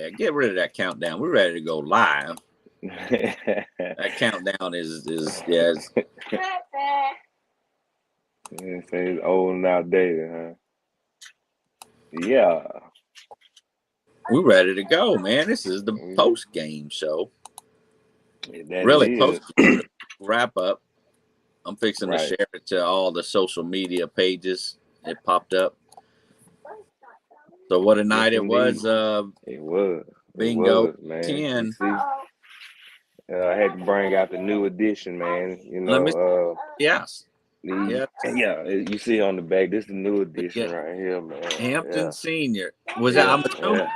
Yeah, get rid of that countdown. We're ready to go live. That countdown is yeah. It's old and outdated, huh? Yeah. We're ready to go, man. This is the post game show. That it Really, is. post wrap up. I'm fixing to Right. share it to all the social media pages. It popped up. So what a night Yes, it was. it was. It Bingo was, man. 10. You see, I had to bring out the new edition, man. Let me. Yes. Yeah, you see on the back, this is the new edition right here, man. Hampton Senior. Was yeah, that?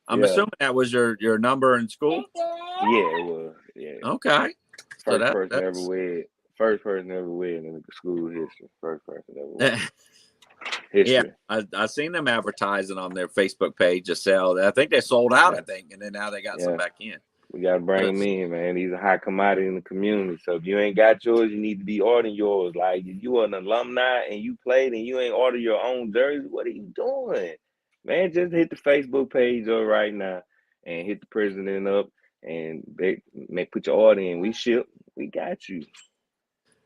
I'm assuming that was your number in school. Yeah, it was. Yeah. Okay. First person ever wear. First person ever wear in the school history. First person ever wear. History. Yeah, I seen them advertising on their Facebook page to sell. I think they sold out. I think, and then now they got some back in. We gotta bring them in, man. These are high commodity in the community. So if you ain't got yours, you need to be ordering yours. Like if you are an alumni and you played and you ain't order your own jersey, what are you doing? Man, just hit the Facebook page up right now and hit the president up and put your order in. We ship. We got you.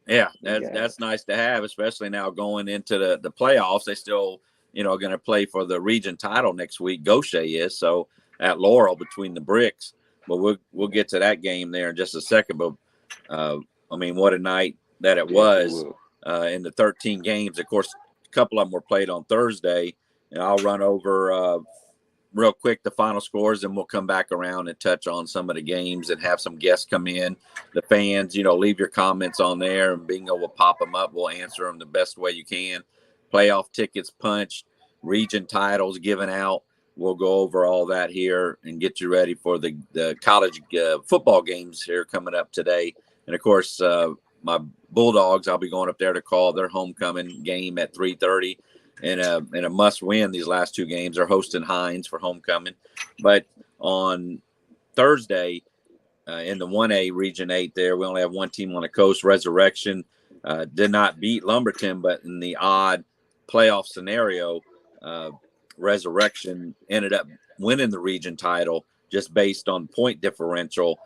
Yeah, that's nice to have, especially now going into the playoffs. They still, going to play for the region title next week. Gaucher is so at Laurel between the bricks. But we'll get to that game there in just a second. But I mean, what a night that it was in the 13 games. Of course, a couple of them were played on Thursday, and I'll run over real quick the final scores, and we'll come back around and touch on some of the games and have some guests come in. The fans, leave your comments on there, and Bingo will pop them up. We'll answer them the best way you can. Playoff tickets punched, region titles given out. We'll go over all that here and get you ready for the college football games here coming up today. And, of course, my Bulldogs, I'll be going up there to call their homecoming game at 3:30. And a must-win these last two games. They're hosting Hines for homecoming. But on Thursday in the 1A Region 8 there, we only have one team on the coast. Resurrection did not beat Lumberton, but in the odd playoff scenario, Resurrection ended up winning the region title just based on point differential,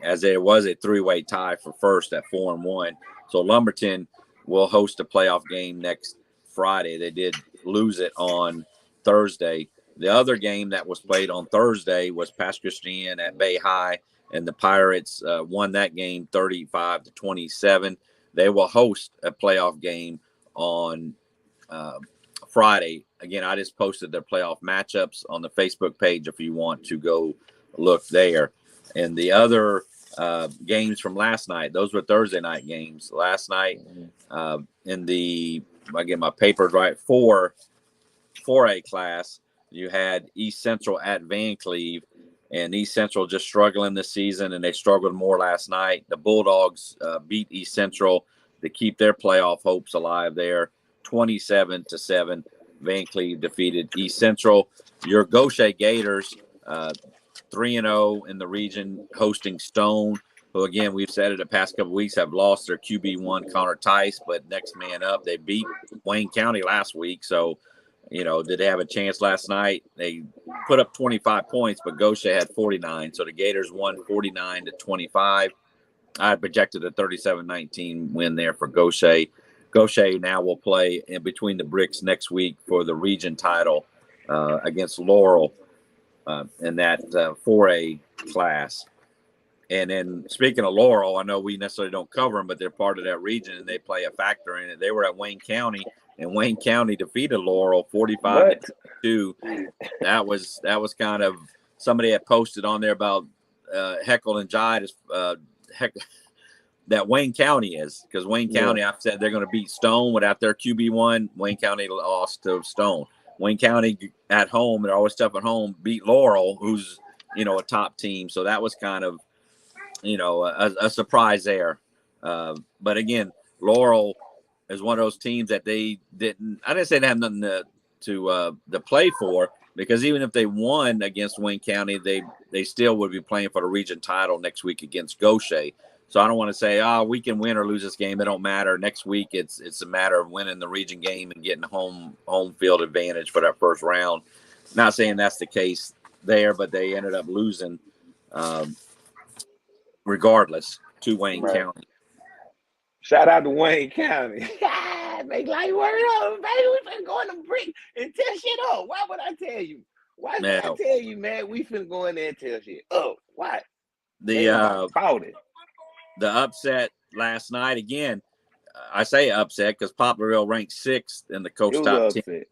as there was a three-way tie for first at 4-1. So Lumberton will host a playoff game next Friday. They did lose it on Thursday. The other game that was played on Thursday was Pass Christian at Bay High, and the Pirates won that game 35-27. They will host a playoff game on Friday. Again, I just posted their playoff matchups on the Facebook page if you want to go look there. And the other games from last night, those were Thursday night games. Last night in the, I get my papers right, 4A class, you had East Central at Van Cleve, and East Central just struggling this season, and they struggled more last night. The Bulldogs beat East Central to keep their playoff hopes alive there, 27-7. Van Cleve defeated East Central. Your Gaucher Gators, 3-0 in the region, hosting Stone, who, again, we've said it the past couple of weeks, have lost their QB1, Connor Tice, but next man up. They beat Wayne County last week, so, did they have a chance last night? They put up 25 points, but Gaucher had 49, so the Gators won 49-25. I had projected a 37-19 win there for Gaucher. Gaucher now will play in between the bricks next week for the region title against Laurel in that 4A class. And then speaking of Laurel, I know we necessarily don't cover them, but they're part of that region and they play a factor in it. They were at Wayne County, and Wayne County defeated Laurel 45-2. That was kind of, somebody had posted on there about Heckle and Jide that Wayne County is, because Wayne County, I've said they're going to beat Stone without their QB1. Wayne County lost to Stone. Wayne County at home, they're always tough at home, beat Laurel, who's, a top team. So that was kind of, a surprise there. But again, Laurel is one of those teams that I didn't say they have nothing to play for, because even if they won against Wayne County, they still would be playing for the region title next week against Gaucher. So I don't want to say, we can win or lose this game. It don't matter. Next week, it's a matter of winning the region game and getting home field advantage for that first round. Not saying that's the case there, but they ended up losing regardless to Wayne Right. County. Shout out to Wayne County. Make like word up, baby. We finna go in the brick and tear shit up. Why would I tell you? Why would I tell you, man? We finna go in there and tear shit up. Why? The upset last night again. I say upset because Poplarville ranked 6th in the coach top 10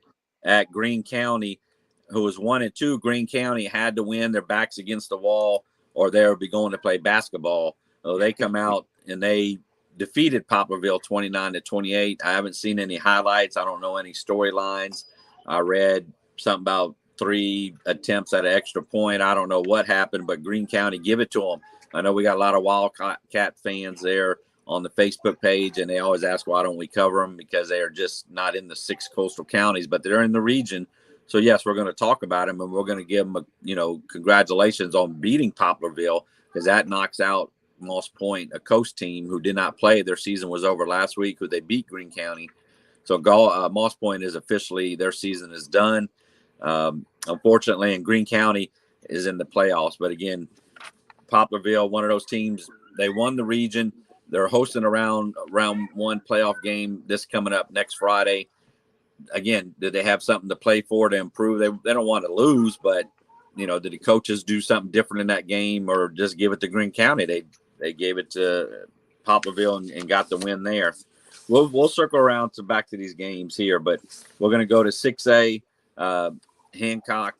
at Greene County, who was 1-2. Greene County had to win. Their backs against the wall, or they would be going to play basketball. So they come out and they defeated Poplarville 29-28. I haven't seen any highlights. I don't know any storylines. I read something about 3 attempts at an extra point. I don't know what happened, but Greene County, give it to them. I know we got a lot of Wildcat fans there on the Facebook page, and they always ask, why don't we cover them? Because they are just not in the 6 coastal counties, but they're in the region. So, yes, we're going to talk about them, and we're going to give them, congratulations on beating Poplarville, because that knocks out Moss Point, a coast team who did not play. Their season was over last week, who they beat Greene County. So Moss Point is officially, their season is done. Unfortunately, and Greene County is in the playoffs. But again, Poplarville, one of those teams, they won the region. They're hosting a round 1 playoff game this coming up next Friday. Again, did they have something to play for to improve? They don't want to lose, but did the coaches do something different in that game, or just give it to Greene County? They gave it to Poplarville and got the win there. We'll circle around back to these games here, but we're going to go to 6A. Hancock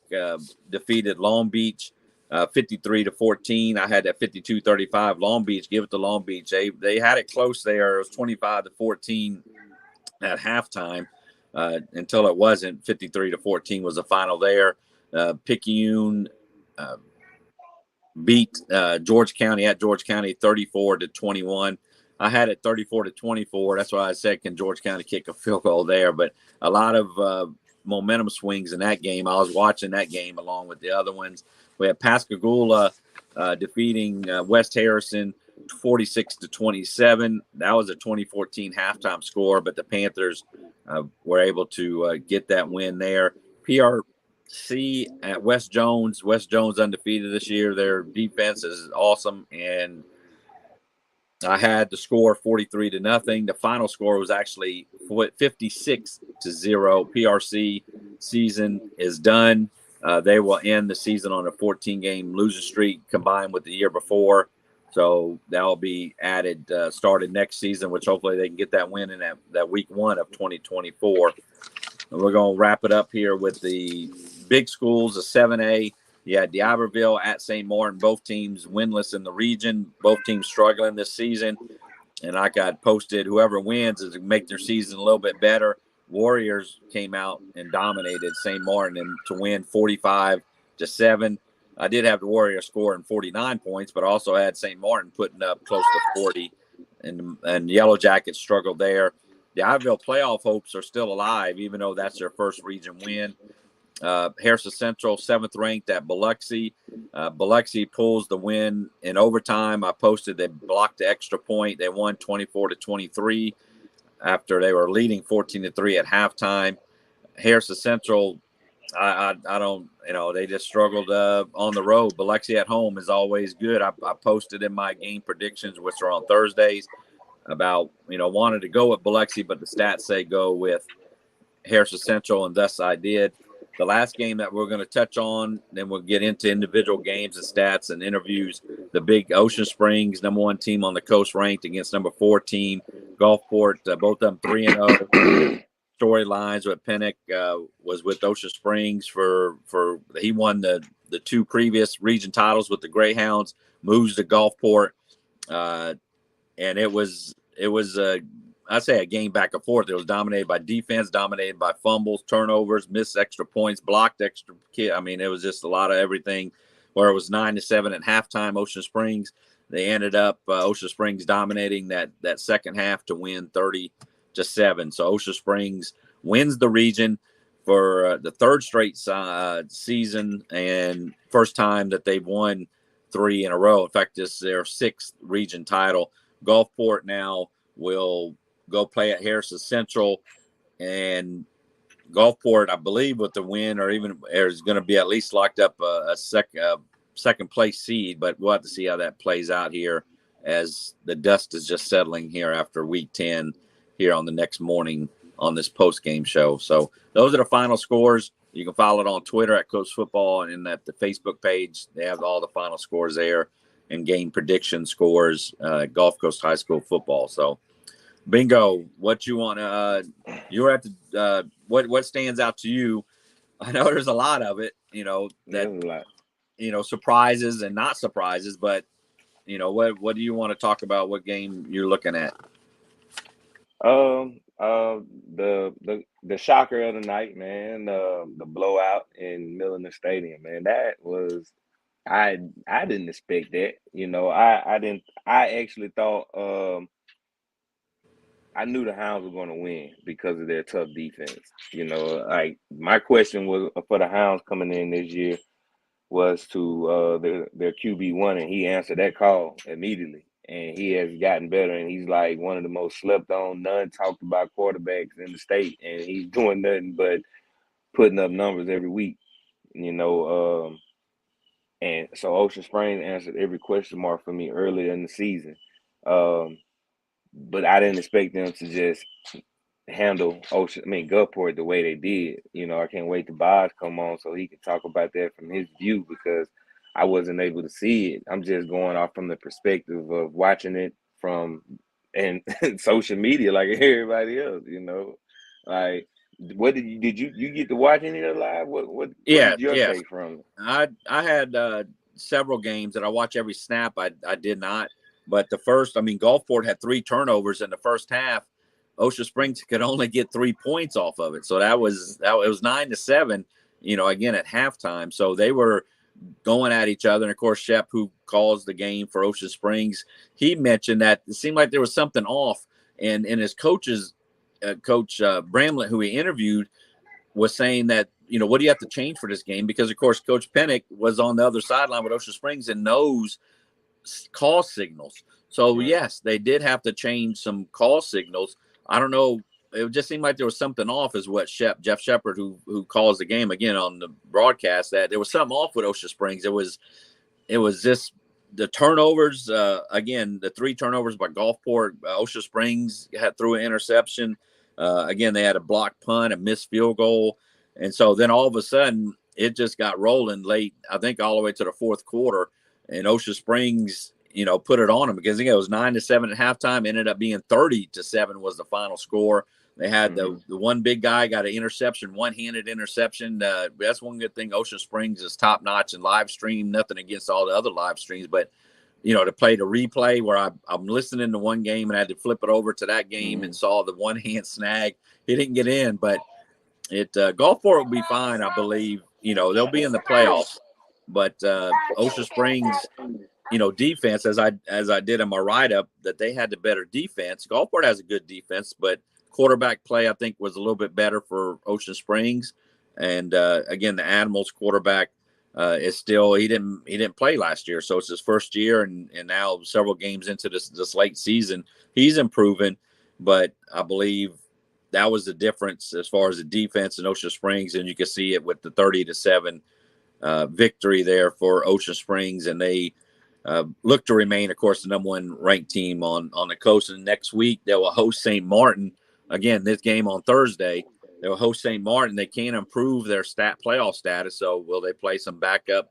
defeated Long Beach 53-14. I had that 52-35. Long Beach, give it to Long Beach. They had it close there. It was 25-14 at halftime until it wasn't. 53-14 was the final there. Picayune beat George County at George County 34-21. I had it 34-24. That's why I said, can George County kick a field goal there? But a lot of momentum swings in that game. I was watching that game along with the other ones. We had Pascagoula defeating West Harrison 46-27. That was a 2014 halftime score, but the Panthers were able to get that win there. PRC at West Jones. West Jones undefeated this year. Their defense is awesome, and I had the score 43-0. The final score was actually 56-0. PRC season is done. They will end the season on a 14-game losing streak combined with the year before. So that will be added, started next season, which hopefully they can get that win in that week 1 of 2024. And we're going to wrap it up here with the big schools, the 7A. You had D'Iberville at St. Martin, both teams winless in the region, both teams struggling this season. And like I posted, whoever wins is to make their season a little bit better. Warriors came out and dominated St. Martin and to win 45-7. I did have the Warriors scoring 49 points, but also had St. Martin putting up close to 40. And Yellow Jackets struggled there. The D'Iberville playoff hopes are still alive, even though that's their first region win. Harrison Central, 7th ranked at Biloxi. Biloxi pulls the win in overtime. I posted they blocked the extra point. They won 24-23 after they were leading 14-3 at halftime. Harrison Central, I don't, they just struggled on the road. Biloxi at home is always good. I posted in my game predictions, which are on Thursdays, about, wanted to go with Biloxi, but the stats say go with Harrison Central, and thus I did. The last game that we're going to touch on, then we'll get into individual games and stats and interviews. The big Ocean Springs, number 1 team on the coast, ranked against number 4 team, Gulfport, both of them 3-0. Storylines with Pennock was with Ocean Springs for he won the 2 previous region titles with the Greyhounds, moves to Gulfport, and it was I'd say a game back and forth. It was dominated by defense, dominated by fumbles, turnovers, missed extra points, blocked extra kick. I mean, it was just a lot of everything. Where it was 9-7 at halftime, Ocean Springs. They ended up Ocean Springs dominating that second half to win 30-7. So Ocean Springs wins the region for the 3rd straight season and first time that they've won 3 in a row. In fact, this is their 6th region title. Gulfport now will go play at Harrison Central, and Gulfport, I believe, with the win, or even is going to be at least locked up a second place seed. But we'll have to see how that plays out here as the dust is just settling here after week 10 here on the next morning on this post game show. So those are the final scores. You can follow it on Twitter at Coach Football, and at the Facebook page they have all the final scores there and game prediction scores. Gulf Coast High School football. So. Bingo, what you want to you were at the what stands out to you? I know there's a lot of it, that surprises and not surprises, but what do you want to talk about? What game you're looking at? The shocker of the night, man, the blowout in Milliner Stadium, man. That was I didn't expect that. I actually thought I knew the Hounds were going to win because of their tough defense. Like my question was for the Hounds coming in this year was to their QB1, and he answered that call immediately. And he has gotten better, and he's like one of the most slept on, none talked about quarterbacks in the state, and he's doing nothing but putting up numbers every week. And so Ocean Springs answered every question mark for me earlier in the season. But I didn't expect them to just handle Gulfport the way they did. I can't wait to Boz come on so he can talk about that from his view, because I wasn't able to see it. I'm just going off from the perspective of watching it from and social media like everybody else. Like, what did you get to watch any of it live? What did your take from it? I had several games that I watch every snap. I did not. But Gulfport had 3 turnovers in the first half. Ocean Springs could only get 3 points off of it. So it was 9-7, again at halftime. So they were going at each other. And of course, Shep, who calls the game for Ocean Springs, he mentioned that it seemed like there was something off. And his Coach Bramlett, who he interviewed, was saying that, what do you have to change for this game? Because of course, Coach Pennick was on the other sideline with Ocean Springs and knows call signals. So yes, they did have to change some call signals. I don't know. It just seemed like there was something off, is what Jeff Shepard, who calls the game again on the broadcast, that there was something off with Ocean Springs. It was just the turnovers. Again, the 3 turnovers by Gulfport. Ocean Springs threw an interception. Again, they had a blocked punt, a missed field goal, and so then all of a sudden it just got rolling late. I think all the way to the fourth quarter. And Ocean Springs, put it on them, because it was 9-7 at halftime. Ended up being 30-7 was the final score. They had the one big guy got an interception, one-handed interception. That's one good thing. Ocean Springs is top notch in live stream. Nothing against all the other live streams, but to play the replay where I'm listening to one game and I had to flip it over to that game and saw the one-hand snag. He didn't get in, but Gulfport will be fine, I believe. They'll be in the playoffs. But Ocean Springs, defense, as I did in my write-up, that they had the better defense. Gulfport has a good defense, but quarterback play, I think, was a little bit better for Ocean Springs. And again, the Animals quarterback is still he didn't play last year, so it's his first year, and now several games into this late season, he's improving. But I believe that was the difference as far as the defense in Ocean Springs, and you can see it with the 30-7. Victory there for Ocean Springs, and they look to remain, of course, the number 1 ranked team on the coast. And next week they will host St. Martin. Again, this game on Thursday, they will host St. Martin. They can't improve their playoff status, so will they play some backup,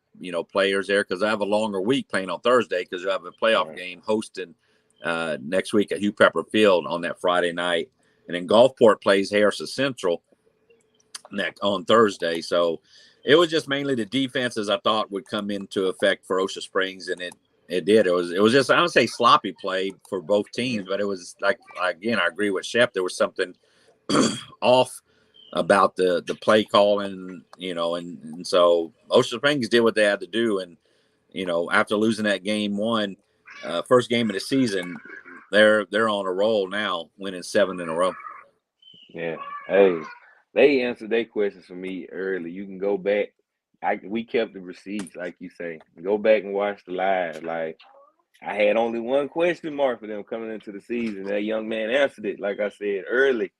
players there? Because I have a longer week playing on Thursday, because you have a playoff game hosting next week at Hugh Pepper Field on that Friday night, and then Gulfport plays Harrison Central on Thursday. So it was just mainly the defenses I thought would come into effect for Ocean Springs, and it did. It was just, I don't say sloppy play for both teams, but it was like, again, I agree with Shep. There was something off about the play calling, and so Ocean Springs did what they had to do. And, after losing that game 1, first game of the season, they're on a roll now, winning 7 in a row. Yeah. Hey. They answered their questions for me early. You can go back. We kept the receipts, like you say. Go back and watch the live. Like, I had only one question mark for them coming into the season. That young man answered it, like I said, early.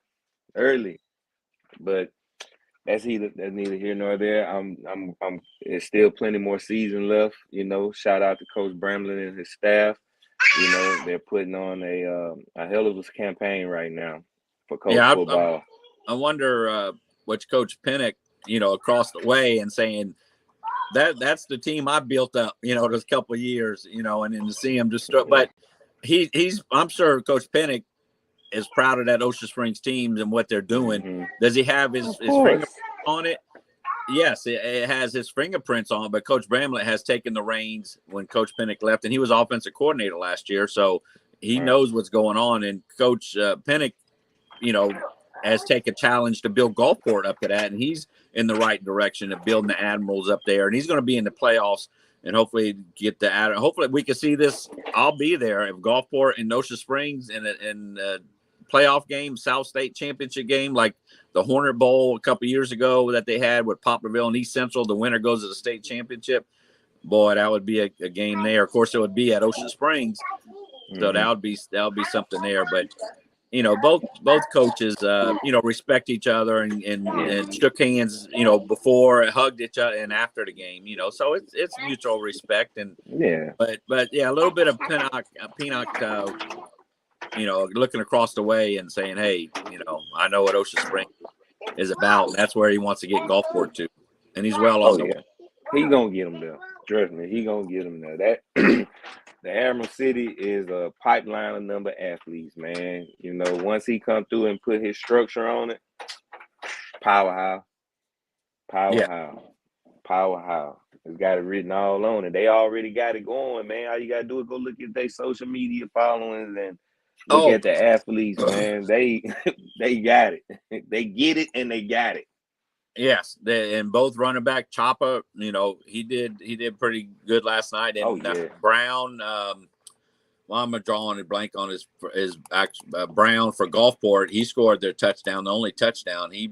But that's neither here nor there. There's still plenty more season left. Shout out to Coach Bramlin and his staff. They're putting on a hell of a campaign right now for coach football. I wonder which Coach Pennick, across the way and saying that's the team I built up, those couple of years, and then to see him just, but I'm sure Coach Pennick is proud of that Ocean Springs teams and what they're doing. Mm-hmm. Does he have his fingerprints on it? Yes, it has his fingerprints on it, but Coach Bramlett has taken the reins when Coach Pennick left, and he was offensive coordinator last year, so he knows what's going on. And Coach Pennick, has taken a challenge to build Gulfport up to that, and he's in the right direction of building the Admirals up there, and he's going to be in the playoffs and hopefully get the – hopefully we can see this. I'll be there if Gulfport and Ocean Springs in playoff game, South State championship game, like the Hornet Bowl a couple years ago that they had with Poplarville and East Central. The winner goes to the state championship. Boy, that would be a game there. Of course, it would be at Ocean Springs, so that would be something there. But both coaches, respect each other and shook hands, before, hugged each other, and after the game. So it's mutual respect and but yeah, a little bit of Pinnock, looking across the way and saying, hey, I know what Ocean Springs is about. And that's where he wants to get Gulfport to, and he's well on the way. He gonna get him there. Trust me, he gonna get him there. That the Admiral City is a pipeline of number athletes, man. Once he come through and put his structure on it, powerhouse. It's got it written all on it. They already got it going, man. All you gotta do is go look at their social media followings and look at the athletes, man. They got it. They get it and they got it. Yes, and both running back Chopper, he did pretty good last night. And Brown, I'm drawing a blank on his Brown for Gulfport. He scored their touchdown, the only touchdown. He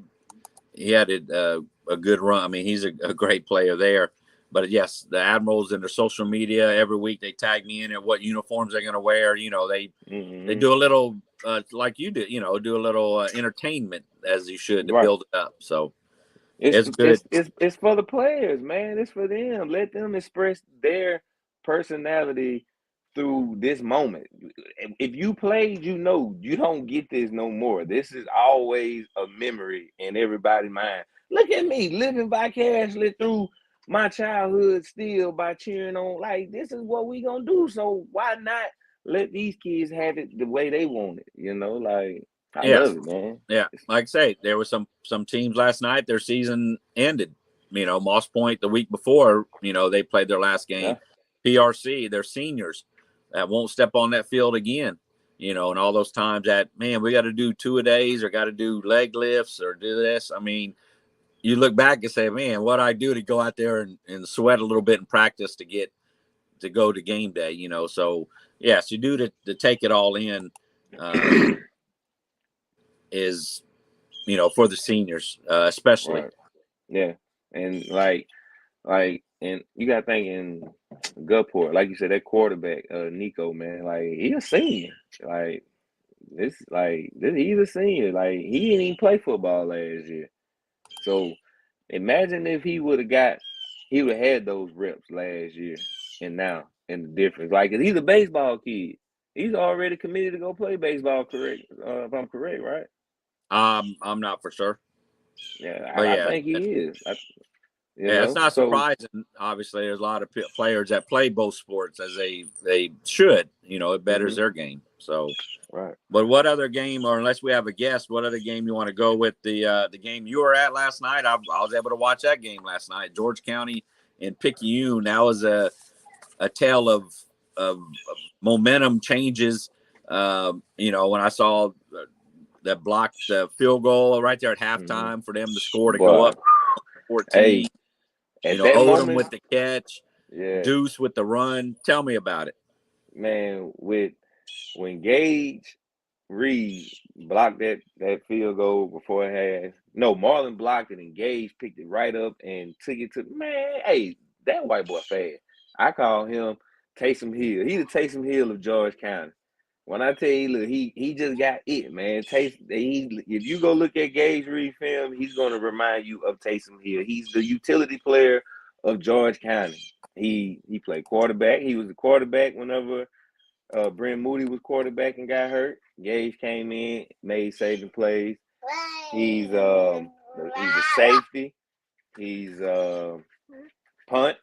had a good run. I mean, he's a great player there. But yes, the Admirals and their social media every week they tag me in at what uniforms they're going to wear. They do a little like you did, do a little entertainment as you should to build it up. So. It's good. It's for the players, man. It's for them. Let them express their personality through this moment. If you played, you don't get this no more. This is always a memory in everybody's mind. Look at me living vicariously through my childhood still by cheering on. Like, this is what we gonna do. So why not let these kids have it the way they want it? I love it, man. Yeah, like I say, there were some teams last night. Their season ended. Moss Point the week before. They played their last game. PRC, they're seniors that won't step on that field again. And all those times that we got to do 2-a-days or got to do leg lifts or do this. I mean, you look back and say, man, what I do to go out there and sweat a little bit in practice to go to game day. So yes, you do to take it all in. Is for the seniors especially. Right. Yeah, and and you got to think in Gulfport, like you said, that quarterback Nico, man, he a senior. He's a senior. He didn't even play football last year. So imagine if he would have had those reps last year and now, and the difference. He's a baseball kid. He's already committed to go play baseball, correct? If I'm correct, right? I'm not for sure. Yeah, I think he is. It's not surprising. Obviously, there's a lot of players that play both sports as they should. It betters their game. So, right. But what other game, or unless we have a guest, what other game you want to go with? The game you were at last night. I was able to watch that game last night. George County and Picayune. That was a tale of momentum changes. When I saw that blocked the field goal right there at halftime for them to score to go up 14. Hey, Odom with the catch, yeah. Deuce with the run. Tell me about it. Man, when Gage Reed blocked that field goal before half, Marlon blocked it and Gage picked it right up and took it to, that white boy fast. I call him Taysom Hill. He's the Taysom Hill of George County. When I tell you, look, he just got it, man. If you go look at Gage Reed film, he's gonna remind you of Taysom Hill. He's the utility player of George County. He played quarterback. He was the quarterback whenever Brent Moody was quarterback and got hurt. Gage came in, made saving plays. He's a safety. He's punt.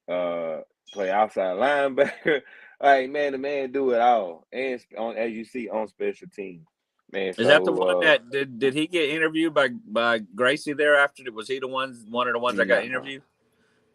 Play outside linebacker. Like, man, the man do it all, and as you see on special teams, man. Is that the one that did he get interviewed by Gracie there after? Was he one of the ones that got interviewed?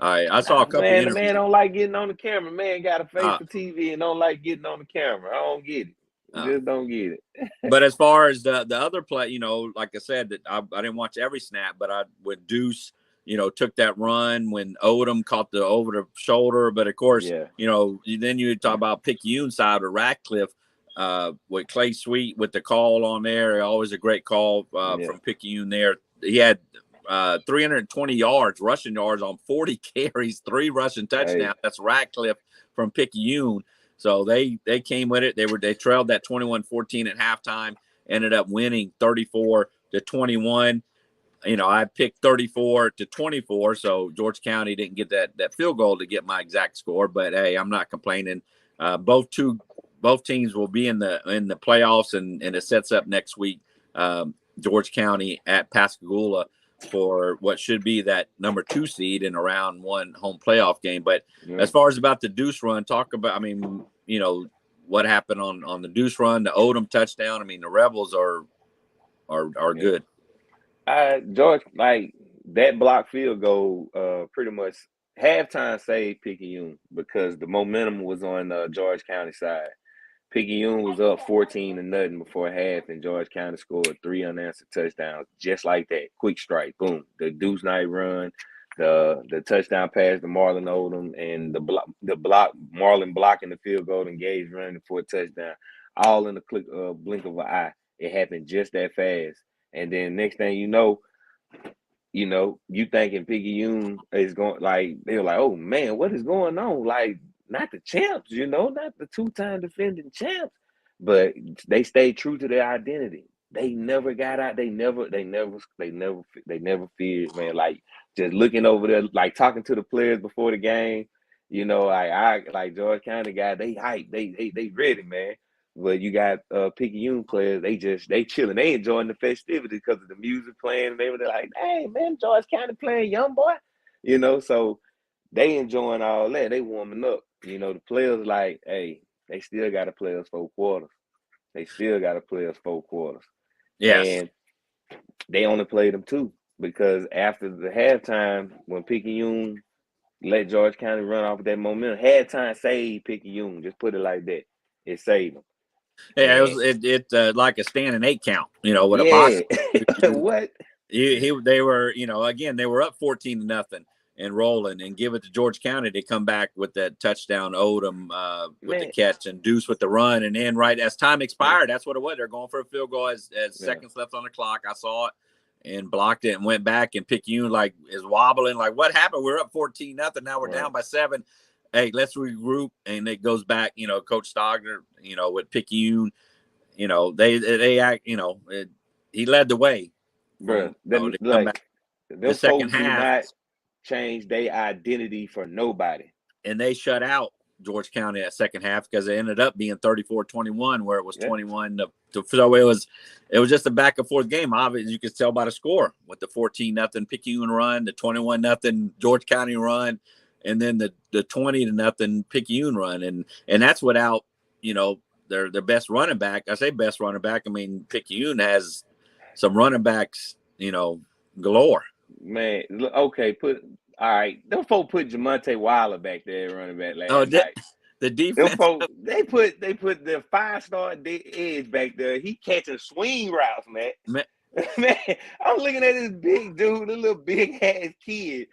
All right, I saw a couple interviews. The man don't like getting on the camera. Man got a face for TV and don't like getting on the camera. I don't get it. Just don't get it. But as far as the other play, you know, like I said, that I didn't watch every snap, but with Deuce, you know, took that run when Odom caught the over the shoulder. But of course, you know, then you talk about Picayune side of Ratcliffe with Clay Sweet with the call on there. Always a great call from Picayune there. He had 320 yards, rushing yards on 40 carries, 3 rushing touchdowns. Hey. That's Ratcliffe from Picayune. So they came with it. They trailed that 21-14 at halftime, ended up winning 34-21. You know, I picked 34-24, so George County didn't get that field goal to get my exact score. But hey, I'm not complaining. Both teams will be in the playoffs, and it sets up next week. George County at Pascagoula for what should be that number 2 seed in a round 1 home playoff game. But as far as about the Deuce run, talk about, I mean, you know, what happened on the Deuce run, the Odom touchdown. I mean, the Rebels are good. George, like that block field goal, pretty much halftime saved Picayune because the momentum was on George County side. Picayune was up 14-0 before half, and George County scored 3 unanswered touchdowns just like that. Quick strike, boom. The Deuce Knight run, the touchdown pass to Marlon Odom, and the block Marlon blocking the field goal and Gage running for a touchdown, all in the blink of an eye. It happened just that fast. And then next thing you know, you thinking Picayune is going, like, they're like, oh man, what is going on? Like, not the champs, not the 2-time defending champs, but they stayed true to their identity. They never got out. They never feared, man. Like, just looking over there, like talking to the players before the game, like George County guy, they hype, they ready, man. But you got Picayune players, they chilling, they enjoying the festivities because of the music playing, and they were like, hey man, George County playing Young Boy, so they enjoying all that, they warming up. The players like, hey, they still got to play us 4 quarters. Yes. And they only played them 2 because after the halftime, when Picayune let George County run off of that momentum, halftime saved Picayune. Just put it like that. It saved them. Yeah, it like a standing 8 count, with a box. What? They were, again, they were up 14-0 and rolling, and give it to George County to come back with that touchdown. Odom with the catch, and Deuce with the run, and then right as time expired, that's what it was. They're going for a field goal as seconds left on the clock. I saw it and blocked it and went back, and Picayune like is wobbling, like, what happened? We're up 14-0. Now we're down by 7. Hey, let's regroup, and it goes back. Coach Stogner, with Picayune, they act. He led the way, bro. The second half. Change their identity for nobody, and they shut out George County that second half because it ended up being 34-21, where it was 21 so it was just a back and forth game. Obviously, you could tell by the score with the 14-0 Picayune run, the 21-0 George County run, and then the 20-0 Picayune run, and that's without their best running back. I say best running back. I mean, Picayune has some running backs, galore. Man, okay, all right. Them folk put Jamonte Wilder back there running back last night. The defense. Them folk, they put the 5-star edge back there. He catching swing routes, man. Man, I'm looking at this big dude, the little big ass kid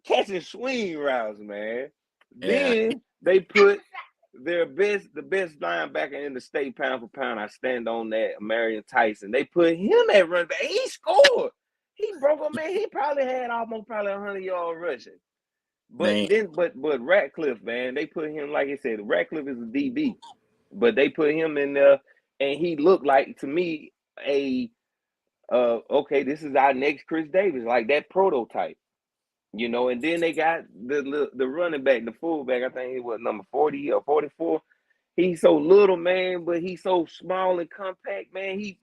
catching swing routes, man. Yeah. Then they put the best linebacker in the state pound for pound. I stand on that, Marion Tyson. They put him at running back. He scored. He broke him, man. He probably had almost 100 yards rushing. But Ratcliffe, man, they put him, like I said, Ratcliffe is a DB. but they put him in there, and he looked like, to me, okay, this is our next Chris Davis, like that prototype. And then they got the running back, the fullback. I think he was number 40 or 44. He's so little, man, but he's so small and compact, man. He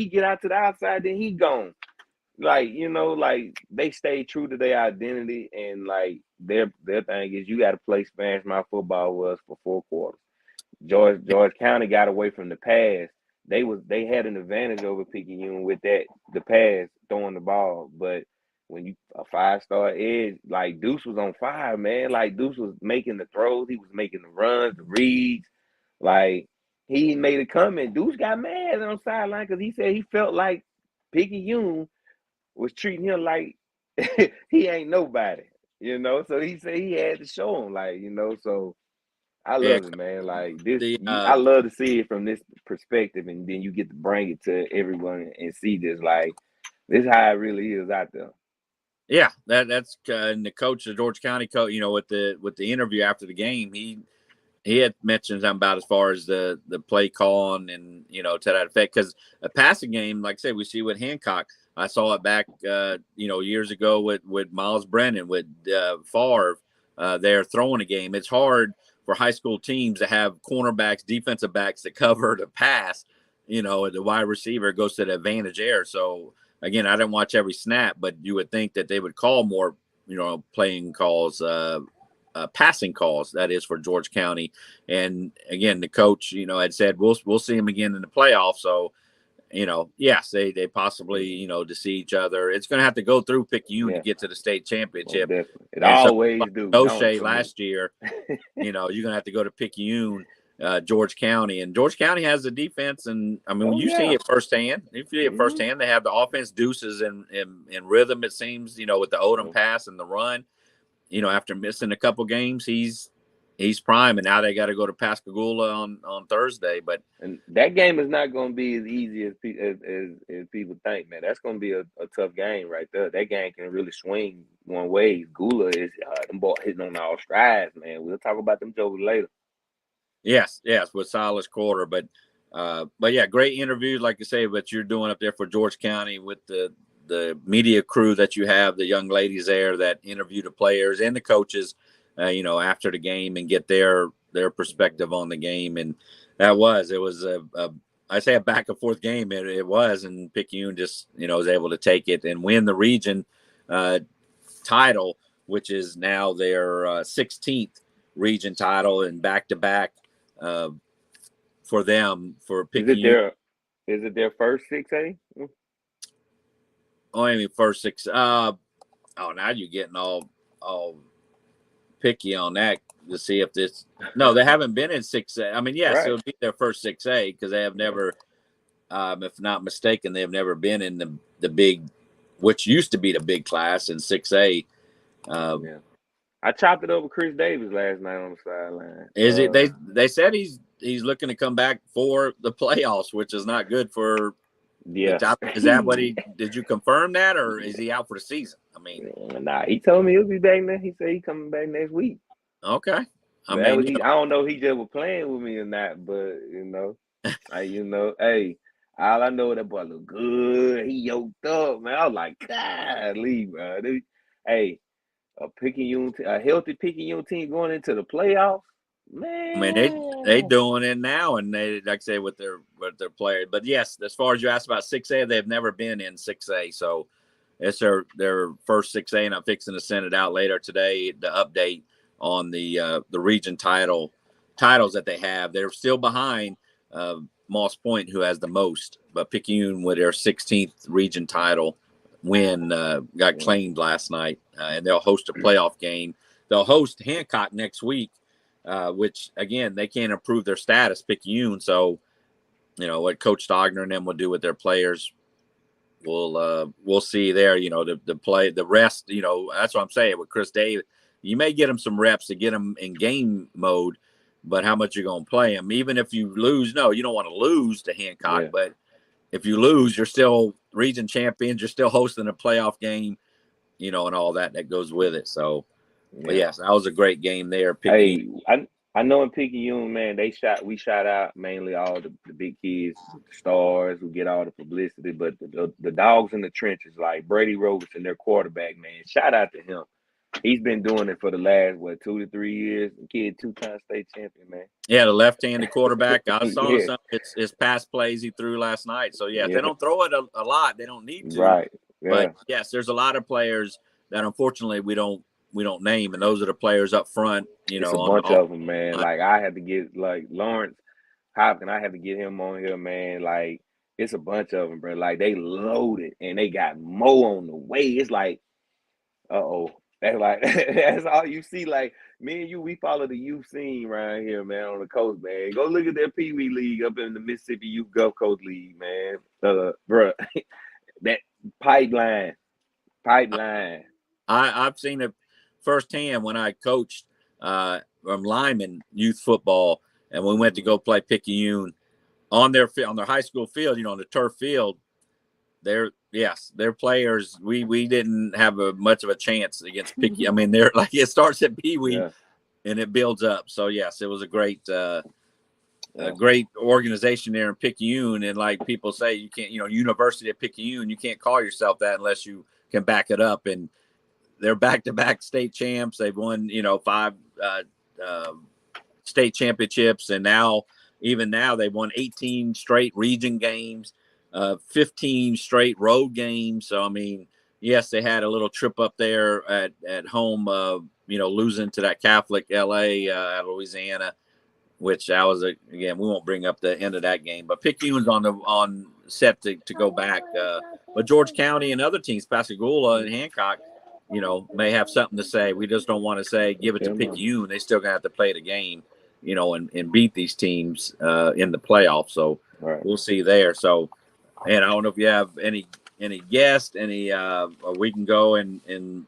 get out to the outside, then he gone. Like, like they stay true to their identity, and like their thing is you got to play smash mouth football with us for 4 quarters. George County got away from the pass. They had an advantage over Picayune with the pass, throwing the ball. But when you a 5-star edge, like Deuce was on fire, man. Like Deuce was making the throws, he was making the runs, the reads. Like he made a comment. Deuce got mad on the sideline because he said he felt like Picayune was treating him like he ain't nobody, So he said he had to show him, like, so. I love it, man. Like this, I love to see it from this perspective, and then you get to bring it to everyone and see this. Like this, is how it really is out there. Yeah, that's and the coach, the George County coach, with the interview after the game, he had mentioned something about as far as the play calling and to that effect, because a passing game, like I said, we see with Hancock. I saw it back, years ago with Miles Brennan, with Favre. They're throwing a game. It's hard for high school teams to have cornerbacks, defensive backs that cover the pass, and the wide receiver goes to the advantage air. So again, I didn't watch every snap, but you would think that they would call more, playing calls, passing calls, that is, for George County. And again, the coach, had said, we'll see him again in the playoffs. So, yes, they possibly, to see each other. It's going to have to go through Picayune to get to the state championship. Well, it always do. O'Shea last year, you're going to have to go to Picayune, George County. And George County has the defense. And, I mean, when you see it firsthand, they have the offense, Deuces in rhythm, it seems, with the Odom pass and the run. After missing a couple games, he's prime, and now they got to go to Pascagoula on Thursday. And that game is not going to be as easy as people think, man. That's going to be a tough game right there. That game can really swing one way. Gula is them ball hitting on all strides, man. We'll talk about them jokers later. Yes, with Silas Quarter, but yeah, great interview, like I say. But you're doing up there for George County with the media crew that you have, the young ladies there that interview the players and the coaches, after the game, and get their perspective on the game. And it was I say a back and forth game. It was, and Picayune just, was able to take it and win the region title, which is now their 16th region title, and back-to-back for them, for Picayune. Is it their first 6A? Oh, I mean, first 6. Now you're getting all picky on that to see if this. No, they haven't been in 6A. I mean, yes, right. It'll be their first 6A, because they have never, if not mistaken, they have never been in the big, which used to be the big class in 6A. I chopped it over Chris Davis last night on the sideline. Is it? They said he's looking to come back for the playoffs, which is not good for. Yeah, is that what did you confirm that, or is he out for the season? I mean, nah, he told me he'll be back next. He said he's coming back next week. Okay, I don't know if he just was playing with me or not, but hey, all I know, that boy look good. He yoked up, man. I was like, God, leave, bro. Hey, a healthy Picayune team going into the playoffs. Man, I mean, they doing it now, and they, like I say, with their players. But yes, as far as you asked about 6A, they've never been in 6A, so it's their first 6A, and I'm fixing to send it out later today. The update on the region titles that they have. They're still behind Moss Point, who has the most, but Picayune, with their 16th region title win, got claimed last night, and they'll host a playoff game. They'll host Hancock next week. Which, again, they can't improve their status, Picayune. So, what Coach Stogner and them will do with their players, we'll see there. The rest, that's what I'm saying with Chris Davis. You may get him some reps to get him in game mode, but how much you're going to play him? Even if you lose, no, you don't want to lose to Hancock. Yeah. But if you lose, you're still region champions. You're still hosting a playoff game, and all that goes with it. So. But yes, that was a great game there. Hey, I know in Picayune, man, we shot out mainly all the big kids, the stars who get all the publicity, but the dogs in the trenches, like Brady Robertson, their quarterback, man, shout out to him. He's been doing it for the last 2 to 3 years. The kid 2-time state champion, man. Yeah, the left-handed quarterback. I saw Yeah. some his pass plays he threw last night. So yeah, Yeah. they don't throw it a lot. They don't need to. Right. Yeah. But yes, there's a lot of players that unfortunately we don't name, and those are the players up front. You It's know, a bunch of them, man. Like I had to get Lawrence Hopkins. I had to get him on here, man. Like it's a bunch of them, bro. Like they loaded and they got Mo on the way. It's like, that's like that's all you see. Like me and you, we follow the youth scene around here, man, on the coast, man. Go look at their Pee Wee League up in the Mississippi Youth Gulf Coast League, man. Bro, that pipeline. I've seen it firsthand when I coached Lyman youth football, and we went to go play Picayune on their high school field, on the turf field. Their players. We didn't have much of a chance against Picayune. I mean, they're like it starts at Pee Wee and it builds up. So yes, it was a great organization there in Picayune. And like people say, you can't, University of Picayune, you can't call yourself that unless you can back it up. And they're back-to-back state champs. They've won, 5 state championships, and now they've won 18 straight region games, 15 straight road games. So I mean, yes, they had a little trip up there at home, losing to that Catholic LA at Louisiana, which I was again. We won't bring up the end of that game, but Picayune's on set to go back. But George County and other teams, Pascagoula and Hancock, may have something to say. We just don't want to say give it to Picayune. They still gonna have to play the game, and beat these teams in the playoffs. So we'll see there. So, and I don't know if you have any guests, we can go and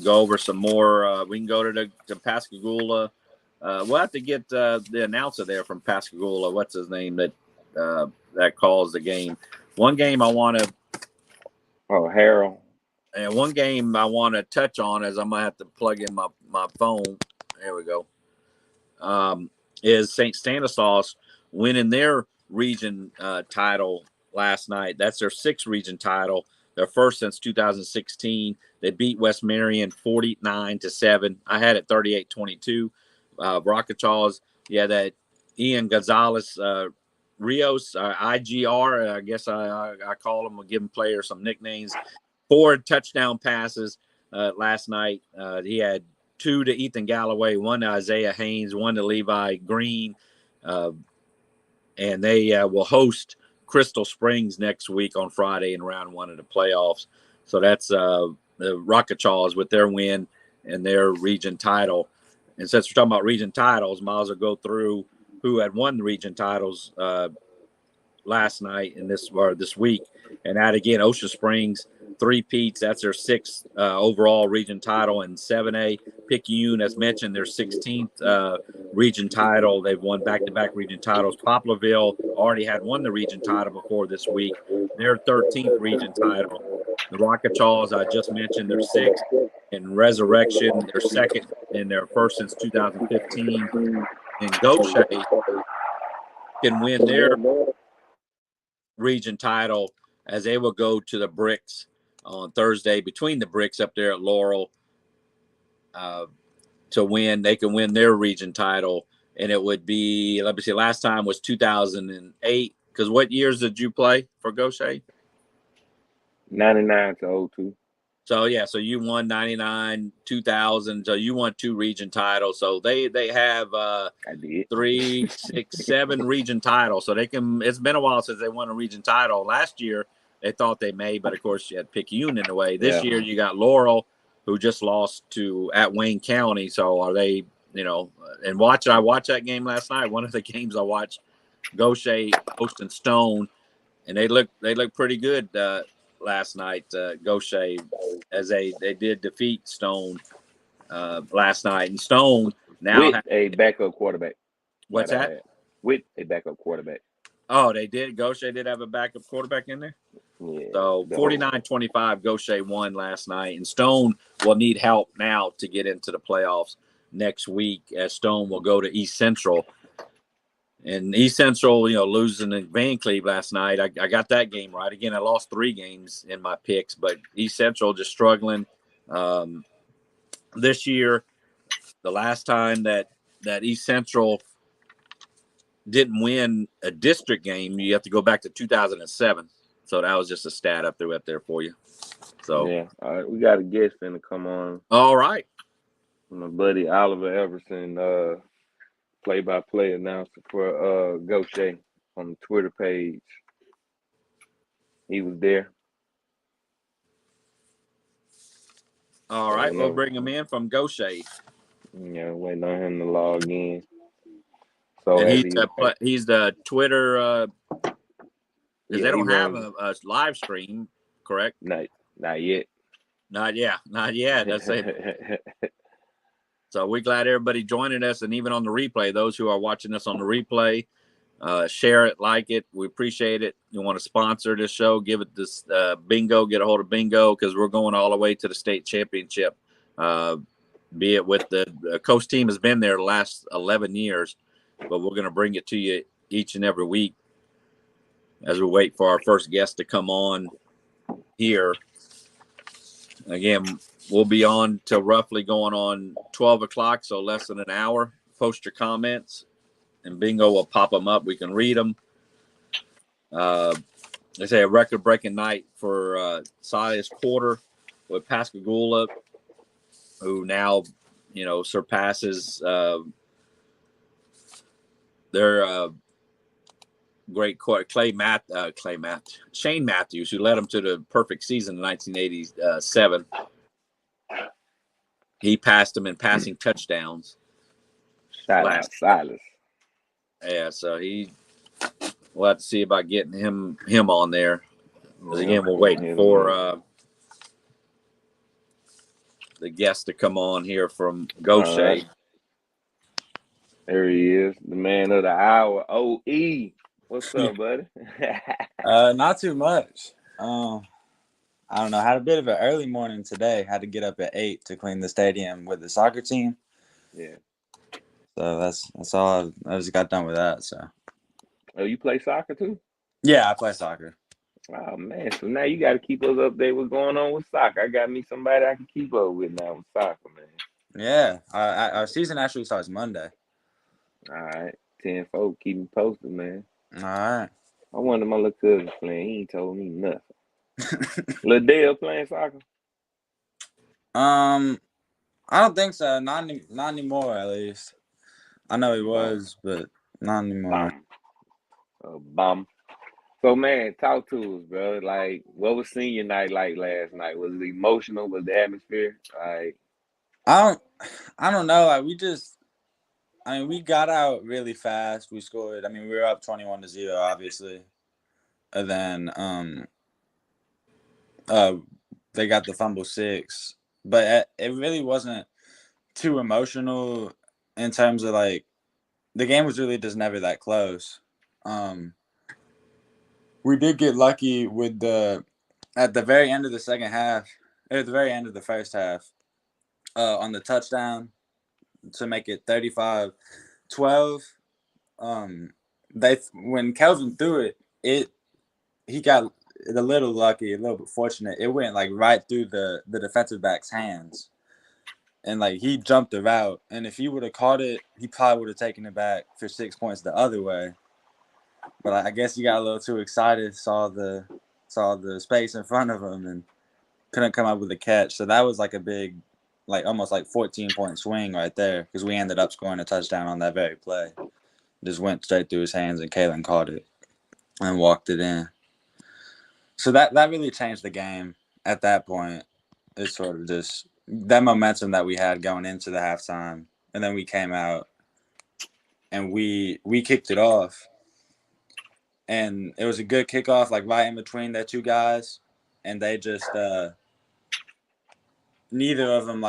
go over some more. We can go to Pascagoula. We'll have to get the announcer there from Pascagoula. What's his name that calls the game? One game I want to. Oh, Harold. And one game I want to touch on is I'm going to have to plug in my phone. There we go. Is St. Stanislaus winning their region title last night. That's their 6th region title, their first since 2016. They beat West Marion 49-7. I had it 38-22. Rockachaws, that Ian Gonzalez Rios, IGR, I guess I call him. We'll give him players some nicknames. 4 touchdown passes last night. He had 2 to Ethan Galloway, 1 to Isaiah Haynes, 1 to Levi Green. And they will host Crystal Springs next week on Friday in round 1 of the playoffs. So that's the Rockachaws with their win and their region title. And since we're talking about region titles, Miles will go through who had won the region titles last night and this week. And that again, Ocean Springs, 3-peats. That's their 6th overall region title in 7A. Picayune, as mentioned, their 16th region title. They've won back-to-back region titles. Poplarville already had won the region title before this week. Their 13th region title. The Rockachaws, I just mentioned, their 6th. And Resurrection, their 2nd and their first since 2015. And Goshen can win their region title as they will go to the Bricks on Thursday, between the Bricks up there at Laurel, to win. They can win their region title, and it would be, let me see, last time was 2008. Because what years did you play for Goshen? 99 to 02. So so you won 99, 2000. So you won 2 region titles. So they have 3, 6, 7 region titles. So they can. It's been a while since they won a region title. Last year they thought they may, but of course you had Picayune in the way. This year you got Laurel, who just lost at Wayne County. So are they? And I watched that game last night. One of the games I watched, Goshen hosting Stone, and they look pretty good. Last night, Goshen, as they did defeat Stone last night. And Stone now with a backup quarterback. What's that? With a backup quarterback. Oh, they did. Goshen did have a backup quarterback in there? Yeah. So 49-25, Goshen won last night. And Stone will need help now to get into the playoffs. next week, as Stone will go to East Central. And East Central, losing to Van Cleve last night. I got that game right. Again, I lost 3 games in my picks, but East Central just struggling. This year, the last time that East Central didn't win a district game, you have to go back to 2007. So that was just a stat I threw up there for you. So yeah, all right, we got a guest finna come on. All right. My buddy Oliver Everson, play-by-play announcer for Gaucher on the Twitter page. He was there. All right, we'll bring him in from Gaucher. Yeah, waiting on him to log in. So and he's the Twitter. Because they don't have a live stream, correct? Not yet. Not yet. That's it. So we're glad everybody joining us, and even on the replay, those who are watching us on the replay, share it, like it. We appreciate it. You want to sponsor this show, give it this bingo, get a hold of bingo, because we're going all the way to the state championship. Be it with the coach team has been there the last 11 years, but we're going to bring it to you each and every week as we wait for our first guest to come on here. Again, we'll be on till roughly going on 12 o'clock, so less than an hour. Post your comments, and bingo will pop them up. We can read them. They say a record-breaking night for Silas Porter with Pascagoula, who now, surpasses their great Shane Matthews, who led them to the perfect season in 1987. He passed them in passing touchdowns. Shout out Silas. Yeah, so we'll have to see about getting him on there. Because again, we're waiting for the guest to come on here from Gaucher. Right. There he is, the man of the hour, OE. What's up, buddy? Not too much. I don't know. Had a bit of an early morning today. Had to get up at 8 to clean the stadium with the soccer team. Yeah. So that's all. I just got done with that. So. Oh, you play soccer too? Yeah, I play soccer. Oh man, so now you got to keep us updated what's going on with soccer. I got me somebody I can keep up with now with soccer, man. Yeah, our season actually starts Monday. All right, 10-4, keep me posted, man. All right. I wonder my little cousin playing. He ain't told me nothing. Little Dale playing soccer? I don't think so. Not anymore, at least. I know he was, but not anymore. Bum. So, man, talk to us, bro. Like, what was senior night like last night? Was it emotional? Was the atmosphere? Like, I don't know. Like, we got out really fast. We scored. We were up 21-0, obviously. And then, they got the fumble 6. But it really wasn't too emotional in terms of, like, the game was really just never that close. We did get lucky with at the very end of the second half, or at the very end of the first half, on the touchdown to make it 35-12. When Kelvin threw it, he got a little lucky, a little bit fortunate. It went like right through the defensive back's hands, and like he jumped the route. And if he would have caught it, he probably would have taken it back for 6 points the other way. But I guess he got a little too excited, saw the space in front of him, and couldn't come up with a catch. So that was like a big, like almost like 14-point swing right there, because we ended up scoring a touchdown on that very play. Just went straight through his hands, and Kalen caught it and walked it in. So that really changed the game at that point. It's sort of just that momentum that we had going into the halftime, and then we came out and we kicked it off. And it was a good kickoff, like right in between their two guys. And they just, neither of them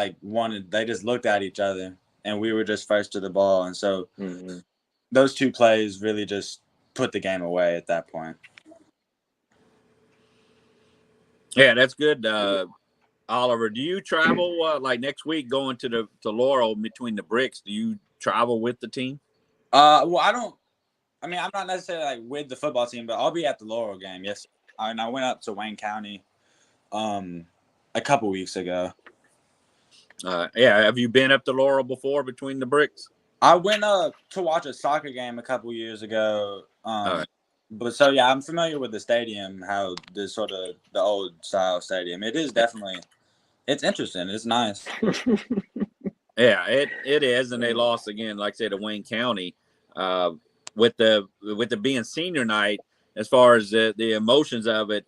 they just looked at each other, and we were just first to the ball. And so those two plays really just put the game away at that point. Yeah, that's good. Oliver, do you travel like next week going to Laurel between the bricks? Do you travel with the team? Well, I don't. I mean, I'm not necessarily like with the football team, but I'll be at the Laurel game. Yes, and I went up to Wayne County, a couple weeks ago. Yeah, have you been up to Laurel before between the bricks? I went up to watch a soccer game a couple years ago. Right. But so yeah, I'm familiar with the stadium. How the sort of the old style stadium. It is definitely. It's interesting. It's nice. Yeah, it is, and they lost again, like I said, to Wayne County. With the being senior night, as far as the emotions of it,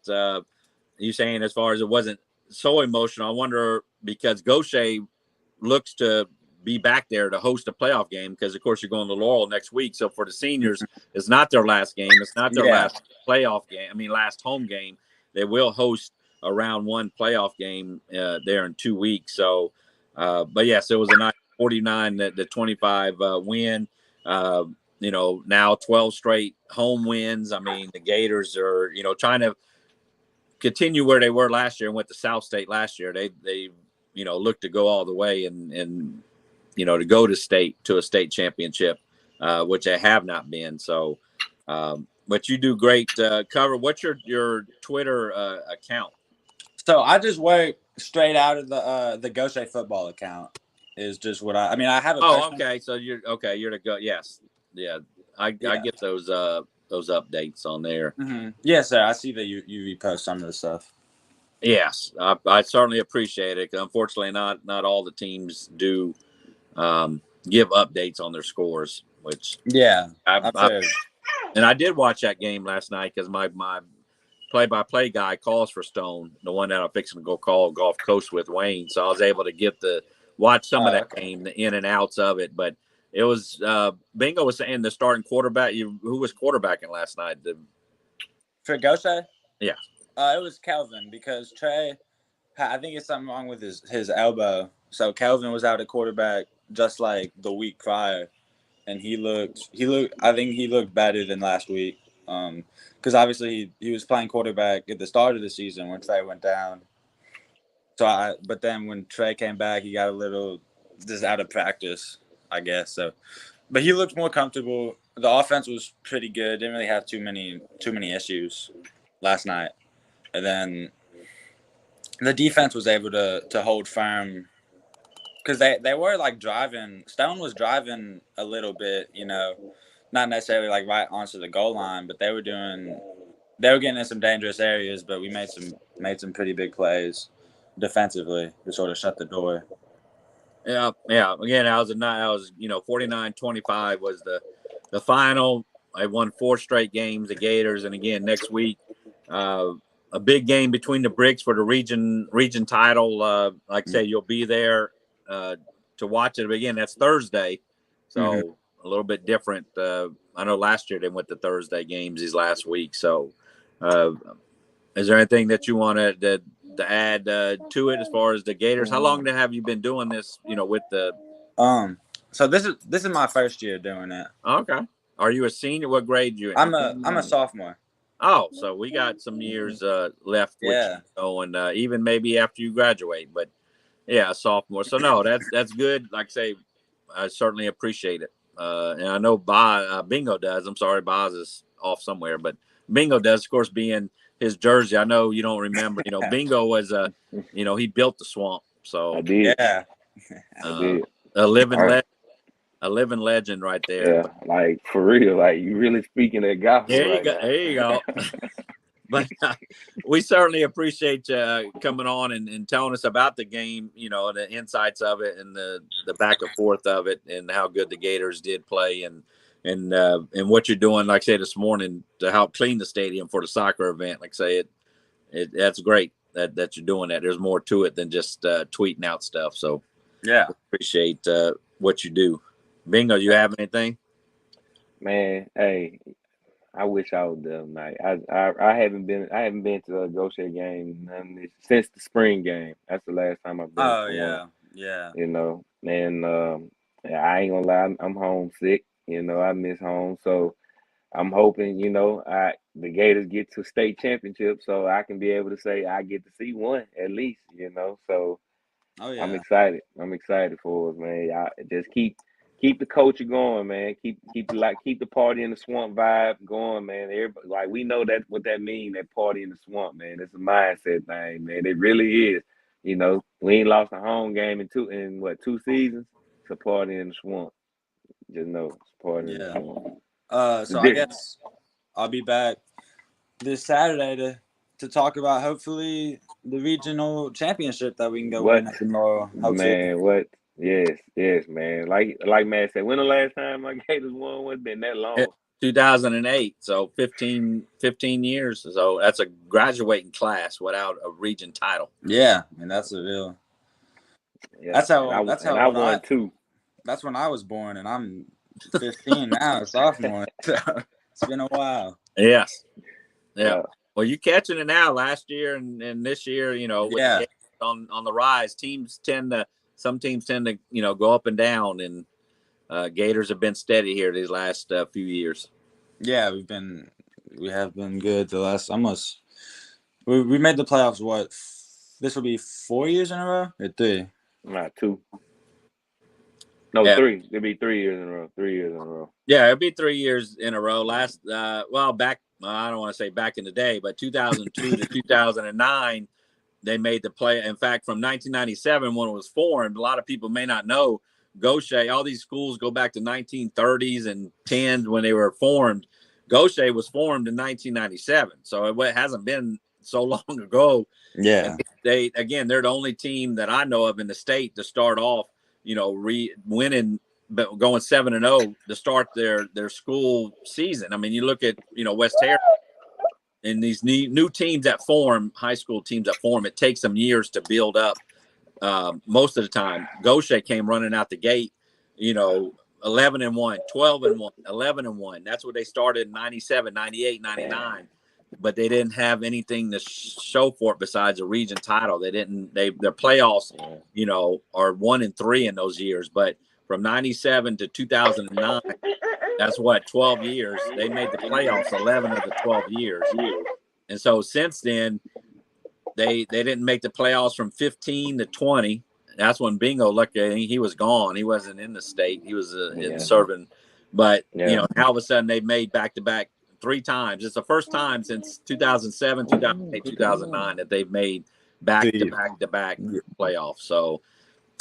you saying as far as it wasn't so emotional. I wonder because Gaucher looks to be back there to host a playoff game because of course you're going to Laurel next week. So for the seniors, it's not their last game. It's not their last playoff game. I mean, last home game. They will host a round one playoff game there in 2 weeks. So, but yes, it was a nice 49 to 25 win. Now 12 straight home wins. I mean, the Gators are, trying to continue where they were last year and went to South State last year. They look to go all the way and to go to a state championship, which they have not been. So, but you do great cover. What's your Twitter account? So I just work straight out of the Gaucher football account. Is just what I mean. I have a. Okay. So you're okay. You're the go. Yes. Yeah. I get those updates on there. Mm-hmm. Yes, sir. I see that you repost some of the stuff. Yes, I certainly appreciate it. Unfortunately, not all the teams do give updates on their scores. Which and I did watch that game last night because my play-by-play guy calls for Stone, the one that I'm fixing to go call Gulf Coast with Wayne. So I was able to watch some of that game, the in and outs of it. But it was Bingo was saying the starting quarterback. Who was quarterbacking last night? For Gaucher? Yeah. It was Kelvin because Trey, I think it's something wrong with his elbow. So Kelvin was out at quarterback just like the week prior, and he looked. I think he looked better than last week. Because obviously he was playing quarterback at the start of the season when Trey went down. But then when Trey came back, he got a little just out of practice, I guess. So, but he looked more comfortable. The offense was pretty good. Didn't really have too many issues last night. And then the defense was able to hold firm because they were like driving. Stone was driving a little bit, not necessarily like right onto the goal line, but they were getting in some dangerous areas. But we made some pretty big plays defensively to sort of shut the door. Yeah. Again, I was 49-25 was the final. I won 4 straight games, the Gators, and again next week. A big game between the bricks for the region title. Like I said, you'll be there to watch it. But again, that's Thursday, so a little bit different. I know last year they went to Thursday games these last week. So, is there anything that you want to add to it as far as the Gators? How long have you been doing this? With the So this is my first year doing it. Okay. Are you a senior? What grade you in? I'm a sophomore. Oh, so we got some years left, and even maybe after you graduate. But yeah, sophomore. So no, that's good. Like I say, I certainly appreciate it. And I know Bingo does. I'm sorry, Boz is off somewhere, but Bingo does, of course, being his jersey. I know you don't remember. Bingo was he built the swamp. So I did. Yeah, I did. A living legend right there. Yeah, like for real. Like you really speaking that gospel. There you go. But we certainly appreciate you coming on and telling us about the game, the insights of it and the back and forth of it and how good the Gators did play and what you're doing, like I said this morning, to help clean the stadium for the soccer event. Like I say, that's great that you're doing that. There's more to it than just tweeting out stuff. So yeah, appreciate what you do. Bingo, you have anything? Man, hey, I wish I was there. Like I haven't been to a Gaucher game since the spring game. That's the last time I've been. Oh yeah. And I ain't gonna lie, I'm homesick. I miss home. So I'm hoping, the Gators get to state championship so I can be able to say I get to see one at least, So Oh I'm yeah. excited. I'm excited for us, man. Y'all just keep the culture going, man. Keep the party in the swamp vibe going, man. Everybody, like we know that what that means, that party in the swamp, man. It's a mindset thing, man. It really is. We ain't lost a home game in 2 seasons. It's a party in the swamp. Just know it's a party in the Yeah. swamp. So I guess I'll be back this Saturday to talk about hopefully the regional championship that we can go What, win at the Laurel. Hopefully. man? What? Yes, man. Like Matt said, when the last time my Gators won? What's been that long? 2008, so 15 years. So that's a graduating class without a region title. Yeah, and that's a real. Yeah, That's how. I won too. That's when I was born, and I'm 15 now, a sophomore. So it's been a while. Yes. Yeah. Well, you catching it now. Last year and this year, with the Gators on the rise, some teams tend to go up and down, and Gators have been steady here these last few years. Yeah, we have been good the last almost. We made the playoffs. What? This will be 4 years in a row or 3? Not 2. No, 3. It'll be 3 years in a row. 3 years in a row. Yeah, it'll be 3 years in a row. Back. I don't want to say back in the day, but 2002 to 2009, they made the play. In fact, from 1997 when it was formed, a lot of people may not know. Gaucher, all these schools go back to 1930s and 10s when they were formed. Gaucher was formed in 1997, so it hasn't been so long ago. Yeah. And they're the only team that I know of in the state to start off, winning, but going 7-0 to start their school season. I mean, you look at West Harris and these new teams that form, high school teams that form. It takes them years to build up. Most of the time, Gaucher came running out the gate, 11-1, 12-1, 11-1. That's what they started in 97, 98, 99. But they didn't have anything to show for it besides a region title. Their playoffs, are 1-3 in those years. But from 97 to 2009, that's 12 years. They made the playoffs 11 of the 12 years. And so since then, they didn't make the playoffs from 15 to 20. That's when Bingo lucky he was gone. He wasn't in the state. He was serving. But now all of a sudden they've made back-to-back 3 times. It's the first time since 2007, 2008, 2009 that they've made back-to-back playoffs. So,